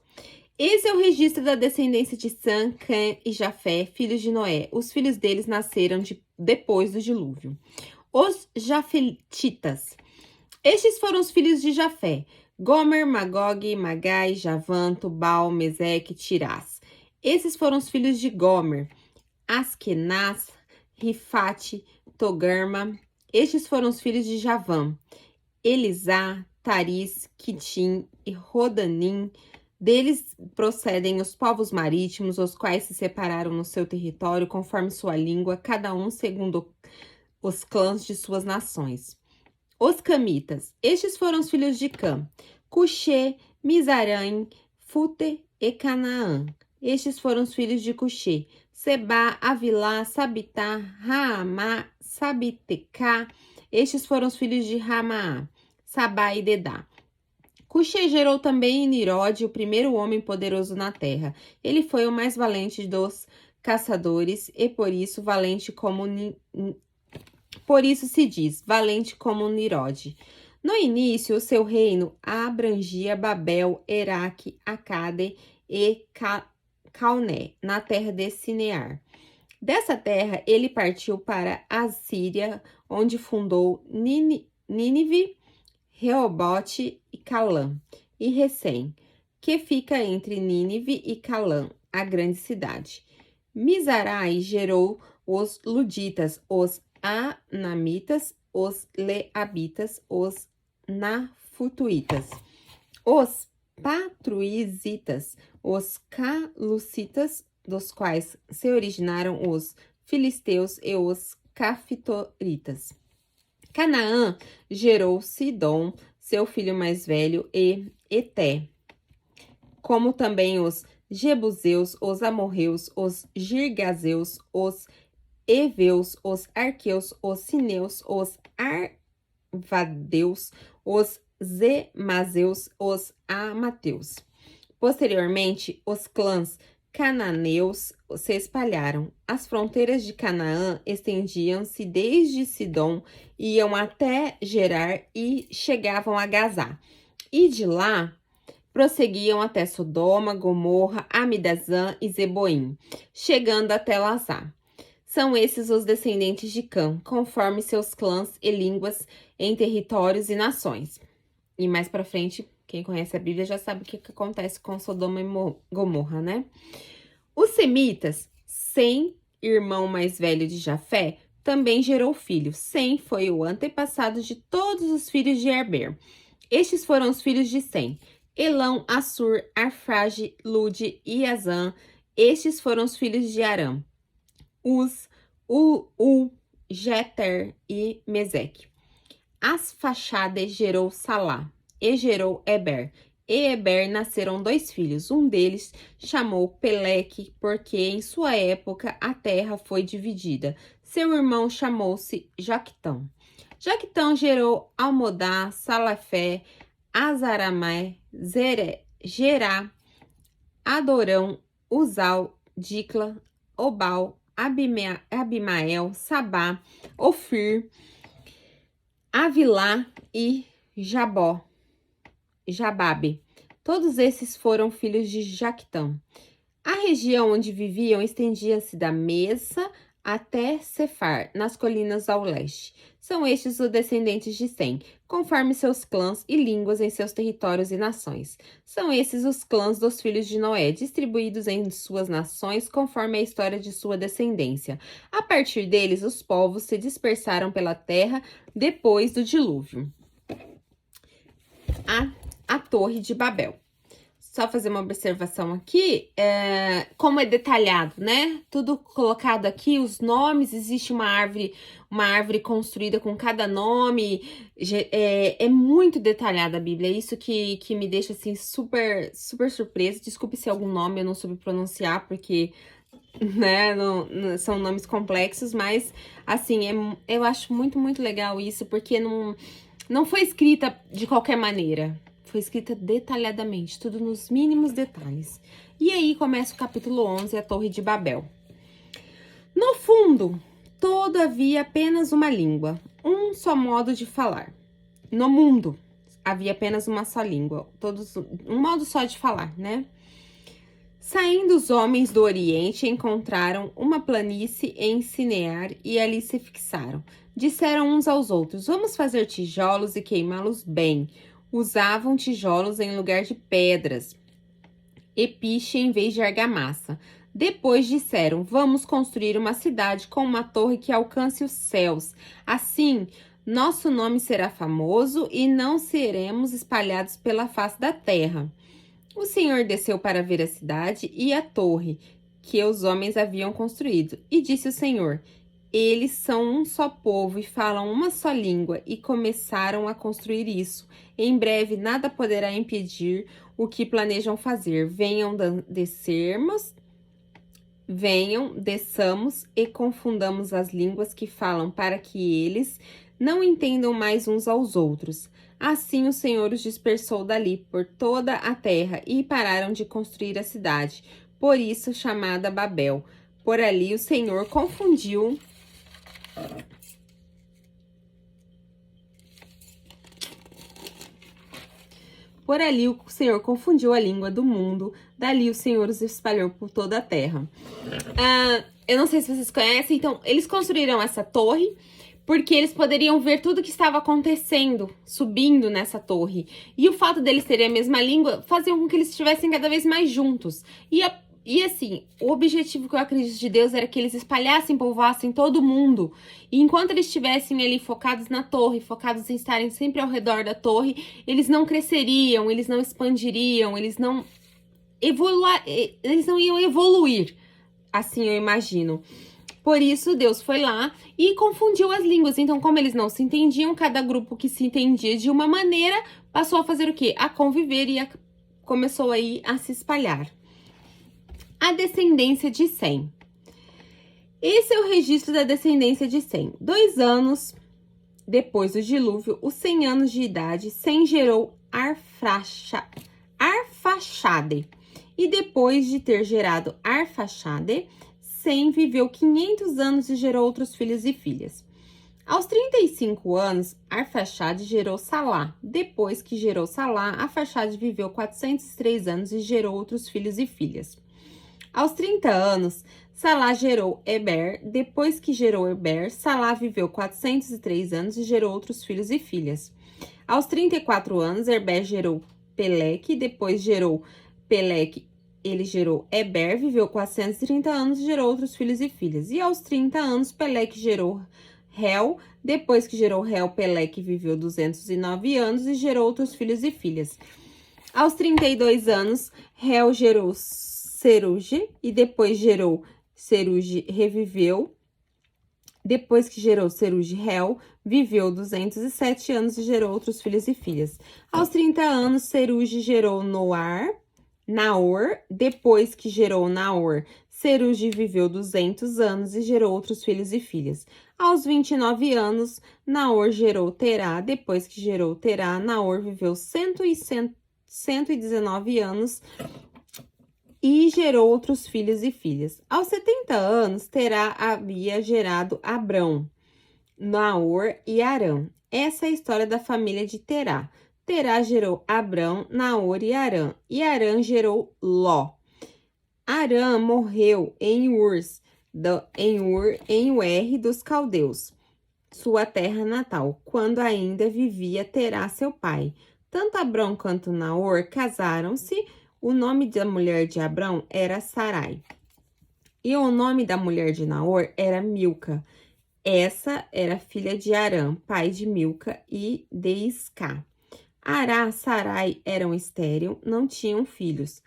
Esse é o registro da descendência de Sem, Cã e Jafé, filhos de Noé. Os filhos deles nasceram depois do dilúvio. Os Jafetitas. Estes foram os filhos de Jafé: Gomer, Magog, Magai, Javã, Tubal, Meseque e Tirás. Esses foram os filhos de Gomer: Askenaz, Rifate, Togarma. Estes foram os filhos de Javã: Elisá, Taris, Quitim e Rodanim. Deles procedem os povos marítimos, os quais se separaram no seu território, conforme sua língua, cada um segundo os clãs de suas nações. Os camitas. Estes foram os filhos de Cã: Cuxê, Mizaraim, Fute e Canaã. Estes foram os filhos de Cuxê: Sebá, Avilá, Sabitá, Raamá, Sabitecá. Estes foram os filhos de Ramaá: Sabá e Dedá. Cuxê gerou também Nirode, o primeiro homem poderoso na terra. Ele foi o mais valente dos caçadores e por isso se diz valente como Nirode. No início, o seu reino abrangia Babel, Eraque, Acade e Calné, na terra de Sinear. Dessa terra, ele partiu para a Síria, onde fundou Nínive, Reobote e Calã, e Recém, que fica entre Nínive e Calã, a grande cidade. Misarai gerou os Luditas, os Anamitas, os Leabitas, os Nafutuitas, os Patruizitas, os Calucitas, dos quais se originaram os filisteus e os Cafitoritas. Canaã gerou Sidom, seu filho mais velho, e Eté, como também os Jebuseus, os Amorreus, os Girgazeus, os Eveus, os Arqueus, os Sineus, os Arvadeus, os Zemazeus, os Amateus. Posteriormente, os clãs cananeus se espalharam. As fronteiras de Canaã estendiam-se desde Sidom, iam até Gerar e chegavam a Gazá. E de lá prosseguiam até Sodoma, Gomorra, Amidazã e Zeboim, chegando até Lazá. São esses os descendentes de Cã, conforme seus clãs e línguas em territórios e nações. E mais pra frente, quem conhece a Bíblia já sabe o que acontece com Sodoma e Gomorra, né? Os semitas, Sem, irmão mais velho de Jafé, também gerou filhos. Sem foi o antepassado de todos os filhos de Heber. Estes foram os filhos de Sem: Elão, Assur, Arfage, Lude e Azã. Estes foram os filhos de Aram: Uz, Jeter e Meseque. Asfaxade gerou Salá e gerou Eber. E Eber nasceram 2 filhos. Um deles chamou Peleque, porque em sua época a terra foi dividida. Seu irmão chamou-se Jactão. Jactão gerou Almodá, Salafé, Azaramé, Gerá, Adorão, Uzal, Dicla, Obal, Abimael, Sabá, Ofir, Avilá e Jababe. Todos esses foram filhos de Jactão. A região onde viviam estendia-se da Mesa até Cefar, nas colinas ao leste. São estes os descendentes de Sem, conforme seus clãs e línguas em seus territórios e nações. São esses os clãs dos filhos de Noé, distribuídos em suas nações, conforme a história de sua descendência. A partir deles, os povos se dispersaram pela terra depois do dilúvio. A Torre de Babel. Só fazer uma observação aqui, como é detalhado, né? Tudo colocado aqui, os nomes, existe uma árvore construída com cada nome, é muito detalhada a Bíblia, é isso que me deixa, assim, super, super surpresa. Desculpe se algum nome eu não soube pronunciar, porque, né, são nomes complexos, mas, assim, eu acho muito, muito legal isso, porque não foi escrita de qualquer maneira. Foi escrita detalhadamente, tudo nos mínimos detalhes. E aí começa o capítulo 11, a Torre de Babel. No fundo, todo havia apenas uma língua, um só modo de falar. No mundo, havia apenas uma só língua, um modo só de falar, né? Saindo os homens do Oriente, encontraram uma planície em Sinear e ali se fixaram. Disseram uns aos outros: vamos fazer tijolos e queimá-los bem. Usavam tijolos em lugar de pedras e piche em vez de argamassa. Depois disseram: vamos construir uma cidade com uma torre que alcance os céus. Assim, nosso nome será famoso e não seremos espalhados pela face da terra. O Senhor desceu para ver a cidade e a torre que os homens haviam construído. E disse o Senhor: eles são um só povo e falam uma só língua, e começaram a construir isso. Em breve nada poderá impedir o que planejam fazer. Venham, desçamos e confundamos as línguas que falam, para que eles não entendam mais uns aos outros. Assim o Senhor os dispersou dali por toda a terra e pararam de construir a cidade, por isso chamada Babel. Por ali o Senhor confundiu a língua do mundo, dali o Senhor os espalhou por toda a terra. Eu não sei se vocês conhecem, então, eles construíram essa torre porque eles poderiam ver tudo que estava acontecendo, subindo nessa torre. E o fato deles terem a mesma língua fazia com que eles estivessem cada vez mais juntos. E assim, o objetivo que eu acredito de Deus era que eles espalhassem, povoassem todo mundo. E enquanto eles estivessem ali focados na torre, focados em estarem sempre ao redor da torre, eles não cresceriam, eles não expandiriam, eles não iam evoluir. Assim eu imagino. Por isso, Deus foi lá e confundiu as línguas. Então, como eles não se entendiam, cada grupo que se entendia de uma maneira passou a fazer o quê? A conviver e começou aí a se espalhar. A descendência de Sem. Esse é o registro da descendência de Sem. 2 anos depois do dilúvio, os 100 anos de idade, Sem gerou Arfaxade. E depois de ter gerado Arfaxade, Sem viveu 500 anos e gerou outros filhos e filhas. Aos 35 anos, Arfaxade gerou Salá. Depois que gerou Salá, Arfaxade viveu 403 anos e gerou outros filhos e filhas. Aos 30 anos, Salá gerou Eber. Depois que gerou Eber, Salá viveu 403 anos e gerou outros filhos e filhas. Aos 34 anos, Eber gerou Peleque. Depois gerou Peleque, ele gerou Eber, viveu 430 anos e gerou outros filhos e filhas. E aos 30 anos, Peleque gerou Reu. Depois que gerou Reu, Peleque viveu 209 anos e gerou outros filhos e filhas. Aos 32 anos, Reu gerou Seruge e depois gerou Seruge, reviveu. Depois que gerou Seruge, Reu viveu 207 anos e gerou outros filhos e filhas. Aos 30 anos, Seruge gerou Naor. Depois que gerou Naor, Seruge viveu 200 anos e gerou outros filhos e filhas. Aos 29 anos, Naor gerou Terá. Depois que gerou Terá, Naor viveu 119 anos e gerou outros filhos e filhas. Aos 70 anos, Terá havia gerado Abrão, Naor e Arã. Essa é a história da família de Terá. Terá gerou Abrão, Naor e Arã. E Arã gerou Ló. Arã morreu em Ur dos Caldeus, sua terra natal, quando ainda vivia Terá, seu pai. Tanto Abrão quanto Naor casaram-se. O nome da mulher de Abrão era Sarai. E o nome da mulher de Naor era Milca. Essa era filha de Arã, pai de Milca e de Iscá. Ará, Sarai eram estéril, não tinham filhos.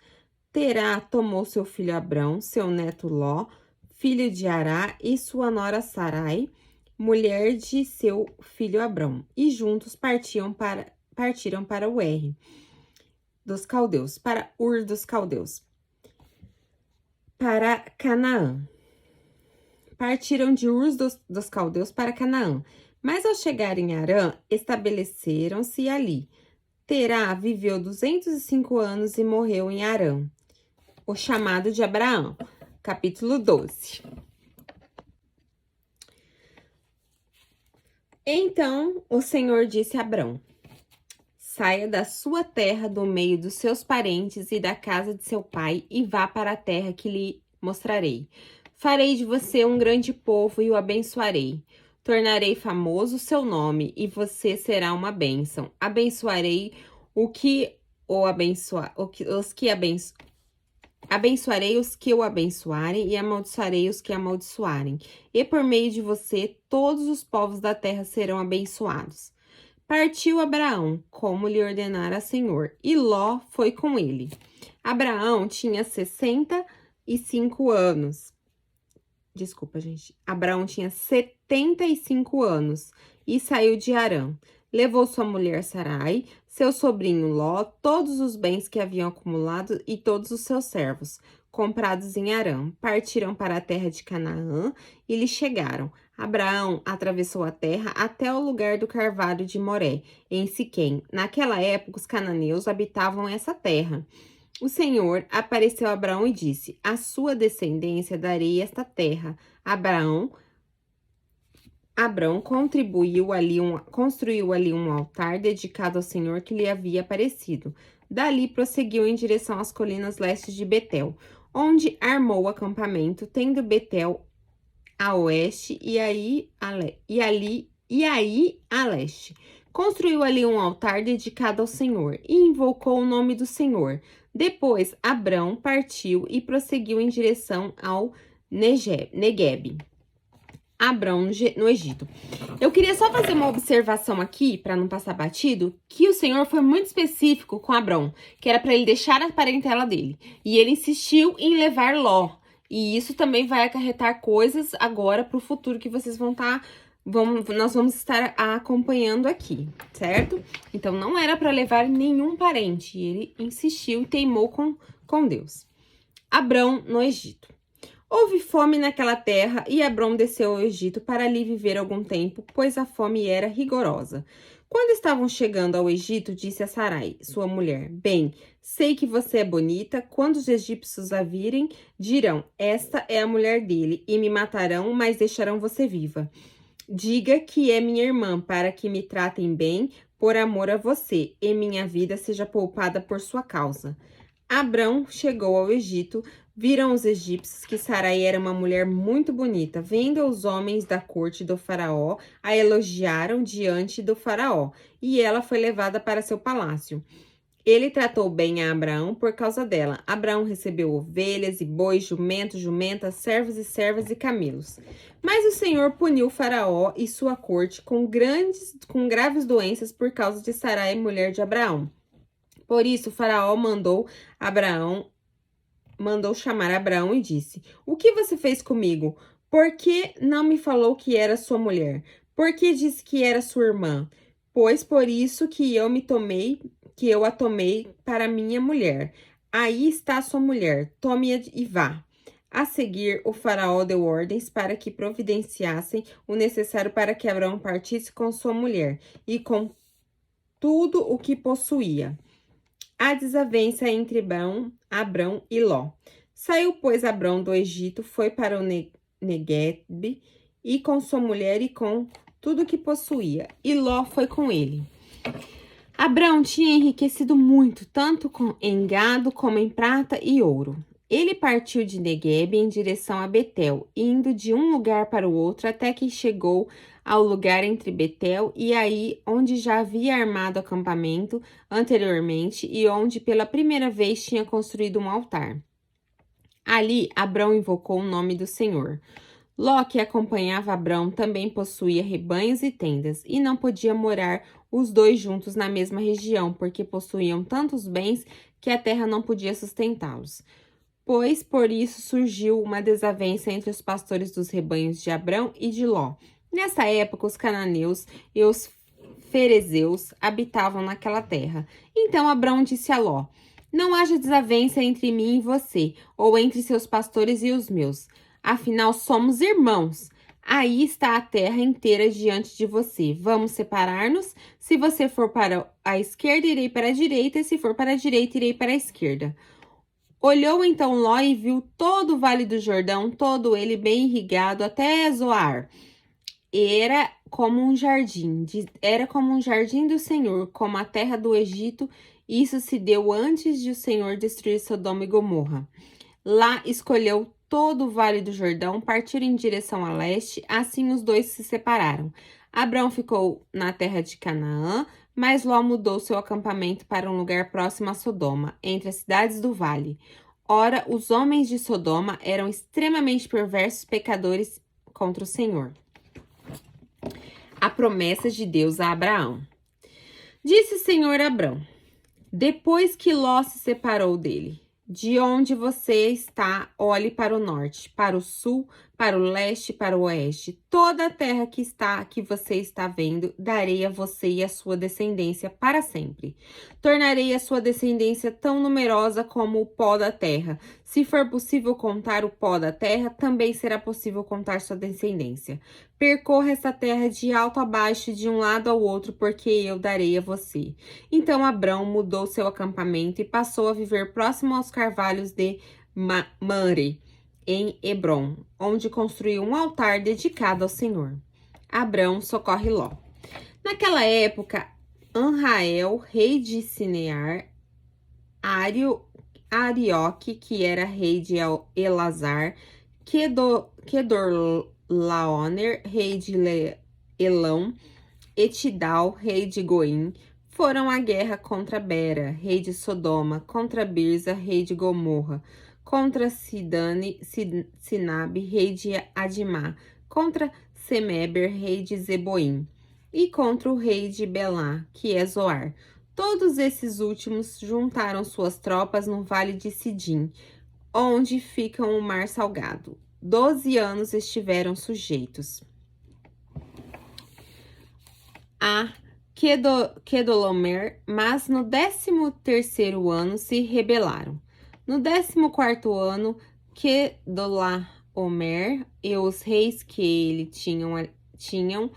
Terá tomou seu filho Abrão, seu neto Ló, filho de Ará, e sua nora Sarai, mulher de seu filho Abrão, e juntos partiram para Ur dos Caldeus, para Canaã. Partiram de Ur dos Caldeus para Canaã, mas ao chegarem em Arã, estabeleceram-se ali. Terá viveu 205 anos e morreu em Arã. O chamado de Abraão, capítulo 12. Então o Senhor disse a Abrão: saia da sua terra, do meio dos seus parentes e da casa de seu pai, e vá para a terra que lhe mostrarei. Farei de você um grande povo e o abençoarei. Tornarei famoso o seu nome, e você será uma bênção. Abençoarei os que Abençoarei os que o abençoarem e amaldiçoarei os que amaldiçoarem. E por meio de você, todos os povos da terra serão abençoados. Partiu Abraão, como lhe ordenara Senhor, e Ló foi com ele. Abraão tinha 65 anos. Desculpa, gente. Abraão tinha 75 anos e saiu de Harã. Levou sua mulher Sarai, seu sobrinho Ló, todos os bens que haviam acumulado e todos os seus servos, comprados em Harã. Partiram para a terra de Canaã e lhe chegaram. Abraão atravessou a terra até o lugar do carvalho de Moré, em Siquém. Naquela época, os cananeus habitavam essa terra. O Senhor apareceu a Abraão e disse: A sua descendência darei esta terra. Abraão construiu ali um altar dedicado ao Senhor que lhe havia aparecido. Dali prosseguiu em direção às colinas leste de Betel, onde armou o acampamento, tendo Betel a oeste e aí a leste. Construiu ali um altar dedicado ao Senhor e invocou o nome do Senhor. Depois, Abrão partiu e prosseguiu em direção ao Neguebe. Abrão no Egito. Eu queria só fazer uma observação aqui, para não passar batido, que o Senhor foi muito específico com Abrão, que era para ele deixar a parentela dele. E ele insistiu em levar Ló. E isso também vai acarretar coisas agora para o futuro que vocês nós vamos estar acompanhando aqui, certo? Então, não era para levar nenhum parente. E ele insistiu e teimou com Deus. Abrão no Egito. Houve fome naquela terra e Abrão desceu ao Egito para ali viver algum tempo, pois a fome era rigorosa. Quando estavam chegando ao Egito, disse a Sarai, sua mulher: Bem, sei que você é bonita. Quando os egípcios a virem, dirão: Esta é a mulher dele, e me matarão, mas deixarão você viva. Diga que é minha irmã, para que me tratem bem por amor a você, e minha vida seja poupada por sua causa. Abrão chegou ao Egito. Viram os egípcios que Sarai era uma mulher muito bonita. Vendo os homens da corte do faraó, a elogiaram diante do faraó, e ela foi levada para seu palácio. Ele tratou bem a Abraão por causa dela. Abraão recebeu ovelhas e bois, jumentos, jumentas, servos e servas e camelos. Mas o Senhor puniu o faraó e sua corte com graves doenças por causa de Sarai, mulher de Abraão. Por isso, o faraó mandou chamar Abraão e disse: O que você fez comigo? Por que não me falou que era sua mulher? Por que disse que era sua irmã? Pois por isso que eu a tomei para minha mulher. Aí está sua mulher, tome-a e vá. A seguir, o faraó deu ordens para que providenciassem o necessário para que Abraão partisse com sua mulher e com tudo o que possuía. A desavença entre Abrão e Ló. Saiu, pois, Abrão do Egito, foi para o Neguebe, e com sua mulher e com tudo que possuía, e Ló foi com ele. Abrão tinha enriquecido muito, tanto em gado como em prata e ouro. Ele partiu de Neguebe em direção a Betel, indo de um lugar para o outro até que chegou ao lugar entre Betel e Ai, onde já havia armado acampamento anteriormente e onde pela primeira vez tinha construído um altar. Ali, Abrão invocou o nome do Senhor. Ló, que acompanhava Abrão, também possuía rebanhos e tendas, e não podia morar os dois juntos na mesma região, porque possuíam tantos bens que a terra não podia sustentá-los. Pois por isso surgiu uma desavença entre os pastores dos rebanhos de Abrão e de Ló. Nessa época, os cananeus e os ferezeus habitavam naquela terra. Então Abrão disse a Ló: Não haja desavença entre mim e você, ou entre seus pastores e os meus. Afinal, somos irmãos. Aí está a terra inteira diante de você. Vamos separar-nos? Se você for para a esquerda, irei para a direita, e se for para a direita, irei para a esquerda. Olhou então Ló e viu todo o vale do Jordão, todo ele bem irrigado até Zoar. Era como um jardim do Senhor, como a terra do Egito. Isso se deu antes de o Senhor destruir Sodoma e Gomorra. Lá escolheu todo o vale do Jordão, partiram em direção a leste, assim os dois se separaram. Abrão ficou na terra de Canaã, mas Ló mudou seu acampamento para um lugar próximo a Sodoma, entre as cidades do vale. Ora, os homens de Sodoma eram extremamente perversos pecadores contra o Senhor. A promessa de Deus a Abraão. Disse o Senhor a Abrão, depois que Ló se separou dele: de onde você está, olhe para o norte, para o sul, para o leste, para o oeste. Toda a terra que você está vendo, darei a você e a sua descendência para sempre. Tornarei a sua descendência tão numerosa como o pó da terra. Se for possível contar o pó da terra, também será possível contar sua descendência. Percorra essa terra de alto a baixo, de um lado ao outro, porque eu darei a você. Então Abrão mudou seu acampamento e passou a viver próximo aos carvalhos de Mamre, em Hebrom, onde construiu um altar dedicado ao Senhor. Abrão socorre Ló. Naquela época, Anrael, rei de Sinear, Arioque, que era rei de Elazar, Kedorlaomer, rei de Elão, e Tidal, rei de Goim, foram à guerra contra Bera, rei de Sodoma, contra Birza, rei de Gomorra, contra Sinabe, rei de Adimá, contra Semeber, rei de Zeboim, e contra o rei de Belá, que é Zoar. Todos esses últimos juntaram suas tropas no vale de Sidim, onde fica o mar salgado. 12 anos estiveram sujeitos a Kedorlaomer, mas no 13º ano se rebelaram. No 14º ano, Kedorlaomer e os reis que ele tinham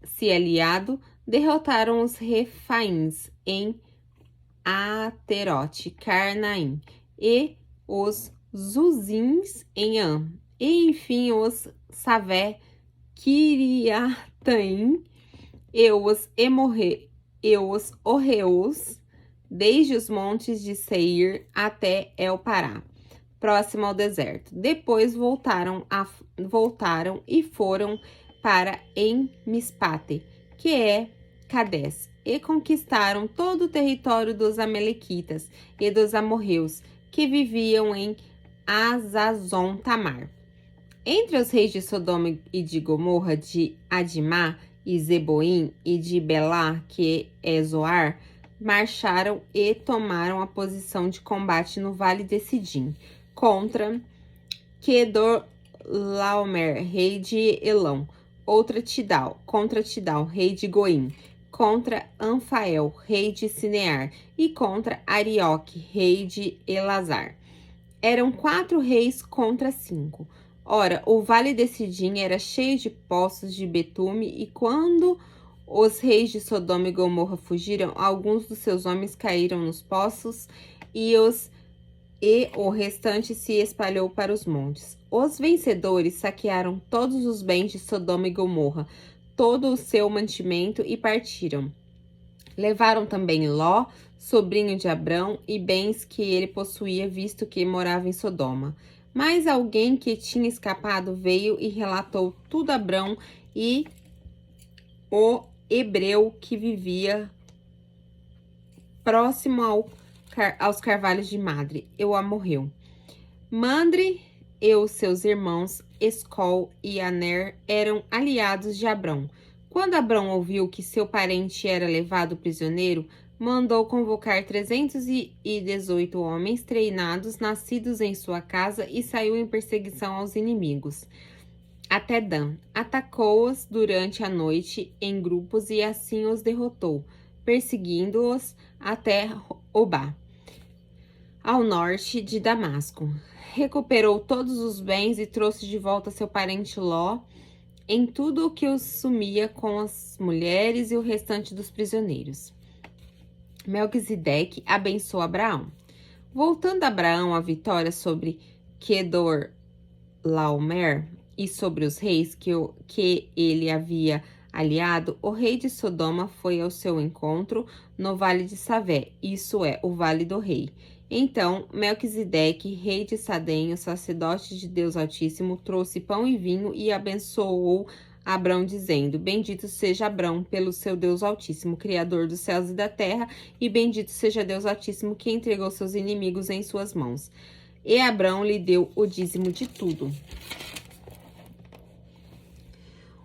se aliado derrotaram os Refaíns em Aterote, Carnaim, e os Zuzins em Am, e enfim os Savé, Kiriataim, e os Orreus, desde os montes de Seir até El-Pará, próximo ao deserto. Depois voltaram e foram para Mispate, que é Cades, e conquistaram todo o território dos Amalequitas e dos amorreus, que viviam em Azazon Tamar. Entre os reis de Sodoma e de Gomorra, de Adimá e Zeboim, e de Belá, que é Zoar, marcharam e tomaram a posição de combate no vale de Sidim, contra Kedorlaomer, rei de Elão, contra Tidal, rei de Goim, contra Anfael, rei de Sinear, e contra Arioque, rei de Elazar. Eram 4 reis contra 5. Ora, o vale de Sidim era cheio de poços de betume, e quando os reis de Sodoma e Gomorra fugiram, alguns dos seus homens caíram nos poços, e o restante se espalhou para os montes. Os vencedores saquearam todos os bens de Sodoma e Gomorra, todo o seu mantimento, e partiram. Levaram também Ló, sobrinho de Abrão, e bens que ele possuía, visto que morava em Sodoma. Mas alguém que tinha escapado veio e relatou tudo a Abrão e o hebreu que vivia próximo aos carvalhos de Madre, e o amorreu. Mandre e os seus irmãos Escol e Aner eram aliados de Abrão. Quando Abrão ouviu que seu parente era levado prisioneiro, mandou convocar 318 homens treinados, nascidos em sua casa, e saiu em perseguição aos inimigos. Até Dan, atacou-os durante a noite em grupos e assim os derrotou, perseguindo-os até Obá, ao norte de Damasco. Recuperou todos os bens e trouxe de volta seu parente Ló, em tudo o que os sumia, com as mulheres e o restante dos prisioneiros. Melquisedeque abençoou Abraão. Voltando Abraão à vitória sobre Kedorlaomer e sobre os reis que ele havia aliado, o rei de Sodoma foi ao seu encontro no vale de Savé, isso é, o vale do rei. Então Melquisedeque, rei de Salém, o sacerdote de Deus Altíssimo, trouxe pão e vinho e abençoou Abrão, dizendo: bendito seja Abrão pelo seu Deus Altíssimo, Criador dos céus e da terra, e bendito seja Deus Altíssimo, que entregou seus inimigos em suas mãos. e Abrão lhe deu o dízimo de tudo.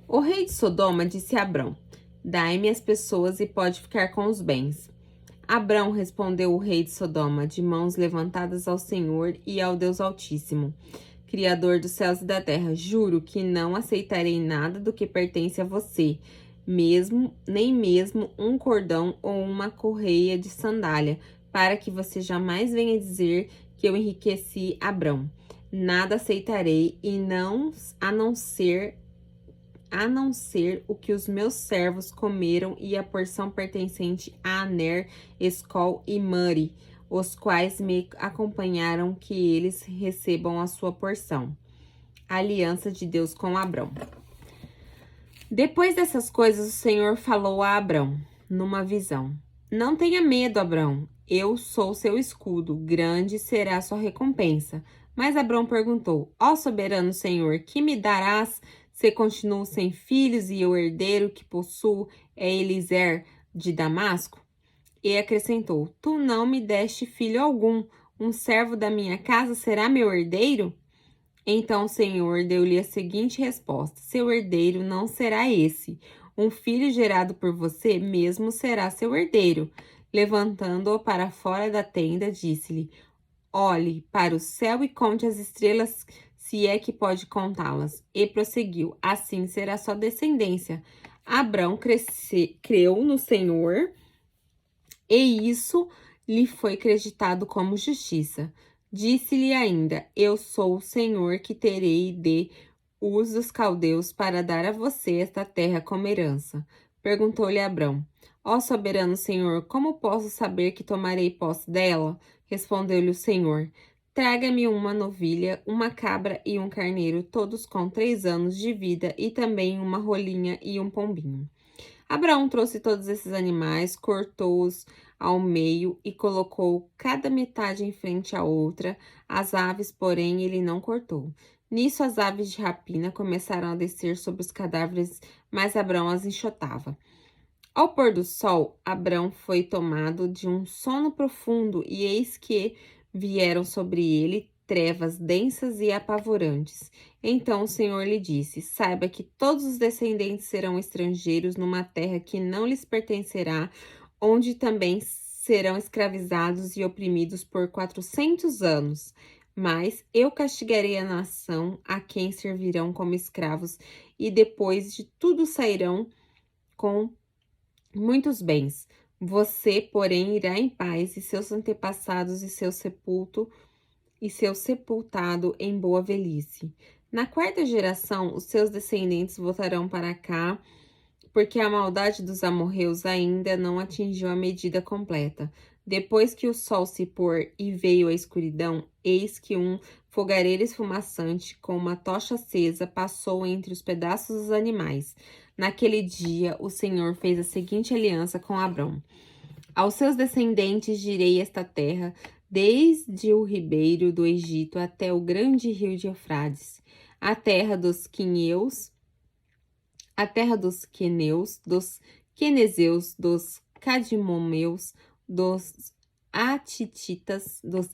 O rei de Sodoma disse a Abrão: dai-me as pessoas e pode ficar com os bens. Abrão respondeu o rei de Sodoma, de mãos levantadas ao Senhor e ao Deus Altíssimo, Criador dos céus e da terra: juro que não aceitarei nada do que pertence a você, nem mesmo um cordão ou uma correia de sandália, para que você jamais venha dizer que eu enriqueci Abrão. Nada aceitarei, e a não ser o que os meus servos comeram e a porção pertencente a Aner, Escol e Mari, os quais me acompanharam, que eles recebam a sua porção. A aliança de Deus com Abrão. Depois dessas coisas, o Senhor falou a Abrão, numa visão: não tenha medo, Abrão, eu sou seu escudo, grande será a sua recompensa. Mas Abrão perguntou: ó soberano Senhor, que me darás se continuo sem filhos e o herdeiro que possuo é Eliezer de Damasco? E acrescentou: tu não me deste filho algum, um servo da minha casa será meu herdeiro? Então o Senhor deu-lhe a seguinte resposta: seu herdeiro não será esse. Um filho gerado por você mesmo será seu herdeiro. Levantando-o para fora da tenda, disse-lhe: olhe para o céu e conte as estrelas, se é que pode contá-las. E prosseguiu: assim será sua descendência. Abrão creu no Senhor, e isso lhe foi creditado como justiça. Disse-lhe ainda: eu sou o Senhor que terei de Ur dos caldeus para dar a você esta terra como herança. Perguntou-lhe Abrão: ó soberano Senhor, como posso saber que tomarei posse dela? Respondeu-lhe o Senhor: traga-me uma novilha, uma cabra e um carneiro, todos com 3 anos de vida, e também uma rolinha e um pombinho. Abraão trouxe todos esses animais, cortou-os ao meio e colocou cada metade em frente à outra. As aves, porém, ele não cortou. Nisso, as aves de rapina começaram a descer sobre os cadáveres, mas Abrão as enxotava. Ao pôr do sol, Abrão foi tomado de um sono profundo, e eis que vieram sobre ele trevas densas e apavorantes. Então o Senhor lhe disse: saiba que todos os descendentes serão estrangeiros numa terra que não lhes pertencerá, onde também serão escravizados e oprimidos por 400 anos. Mas eu castigarei a nação a quem servirão como escravos, e depois de tudo sairão com muitos bens. Você, porém, irá em paz, e seus antepassados e seu sepultado em boa velhice. Na 4ª geração, os seus descendentes voltarão para cá, porque a maldade dos amorreus ainda não atingiu a medida completa. Depois que o sol se pôr e veio a escuridão, eis que um fogareiro esfumaçante com uma tocha acesa passou entre os pedaços dos animais. Naquele dia, o Senhor fez a seguinte aliança com Abrão: aos seus descendentes direi esta terra, desde o ribeiro do Egito até o grande rio de Eufrates, a terra dos queneus, dos quenezeus, dos cadimomeus, dos atititas, dos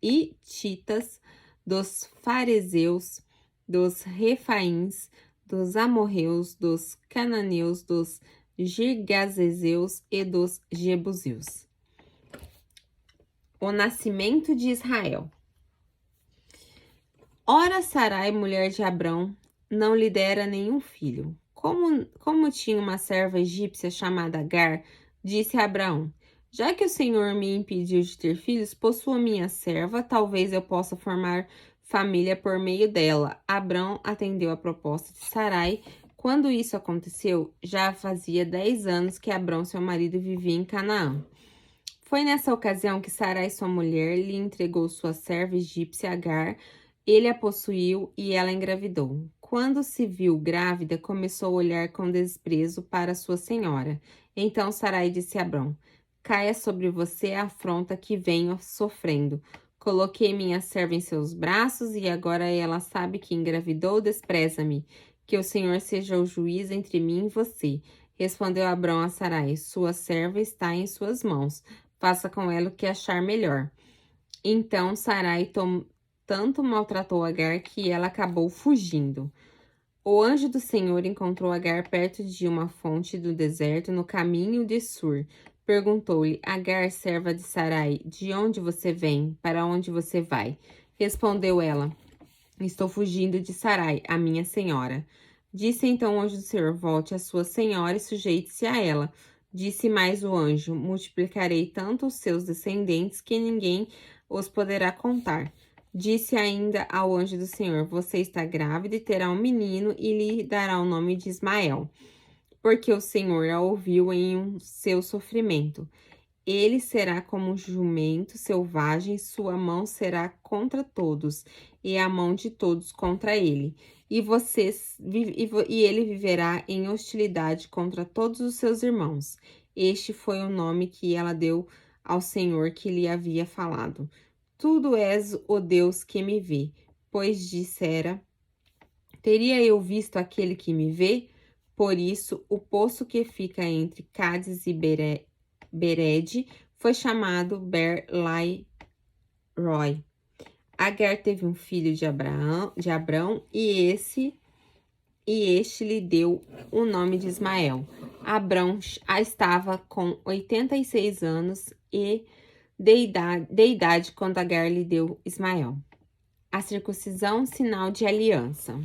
ititas, dos farezeus, dos refaíns, dos amorreus, dos cananeus, dos girgazezeus e dos jebuseus. O nascimento de Israel. Ora, Sarai, mulher de Abrão, não lhe dera nenhum filho. Como tinha uma serva egípcia chamada Agar, disse a Abraão: já que o Senhor me impediu de ter filhos, possua minha serva, talvez eu possa formar família por meio dela. Abrão atendeu a proposta de Sarai. Quando isso aconteceu, já fazia 10 anos que Abrão, seu marido, vivia em Canaã. Foi nessa ocasião que Sarai, sua mulher, lhe entregou sua serva egípcia Agar. Ele a possuiu e ela engravidou. Quando se viu grávida, começou a olhar com desprezo para sua senhora. Então Sarai disse a Abrão: caia sobre você a afronta que venho sofrendo. Coloquei minha serva em seus braços e agora ela sabe que engravidou, despreza-me. Que o Senhor seja o juiz entre mim e você. Respondeu Abrão a Sarai: sua serva está em suas mãos. Faça com ela o que achar melhor. Então Sarai tanto maltratou Agar que ela acabou fugindo. O anjo do Senhor encontrou Agar perto de uma fonte do deserto no caminho de Sur. Perguntou-lhe: Agar, serva de Sarai, de onde você vem? Para onde você vai? Respondeu ela: Estou fugindo de Sarai, a minha senhora. Disse então o anjo do Senhor: Volte à sua senhora e sujeite-se a ela. Disse mais o anjo: Multiplicarei tanto os seus descendentes que ninguém os poderá contar. Disse ainda ao anjo do Senhor: Você está grávida e terá um menino e lhe dará o nome de Ismael, porque o Senhor a ouviu em seu sofrimento. Ele será como um jumento selvagem, sua mão será contra todos, e a mão de todos contra ele. E ele viverá em hostilidade contra todos os seus irmãos. Este foi o nome que ela deu ao Senhor que lhe havia falado. Tu és o Deus que me vê, pois dissera: Teria eu visto aquele que me vê? Por isso, o poço que fica entre Cádiz e Bered foi chamado Ber-Lai-Roi. Agar teve um filho de Abrão e este lhe deu o nome de Ismael. Abrão estava com 86 anos e de idade quando Agar lhe deu Ismael. A circuncisão, sinal de aliança.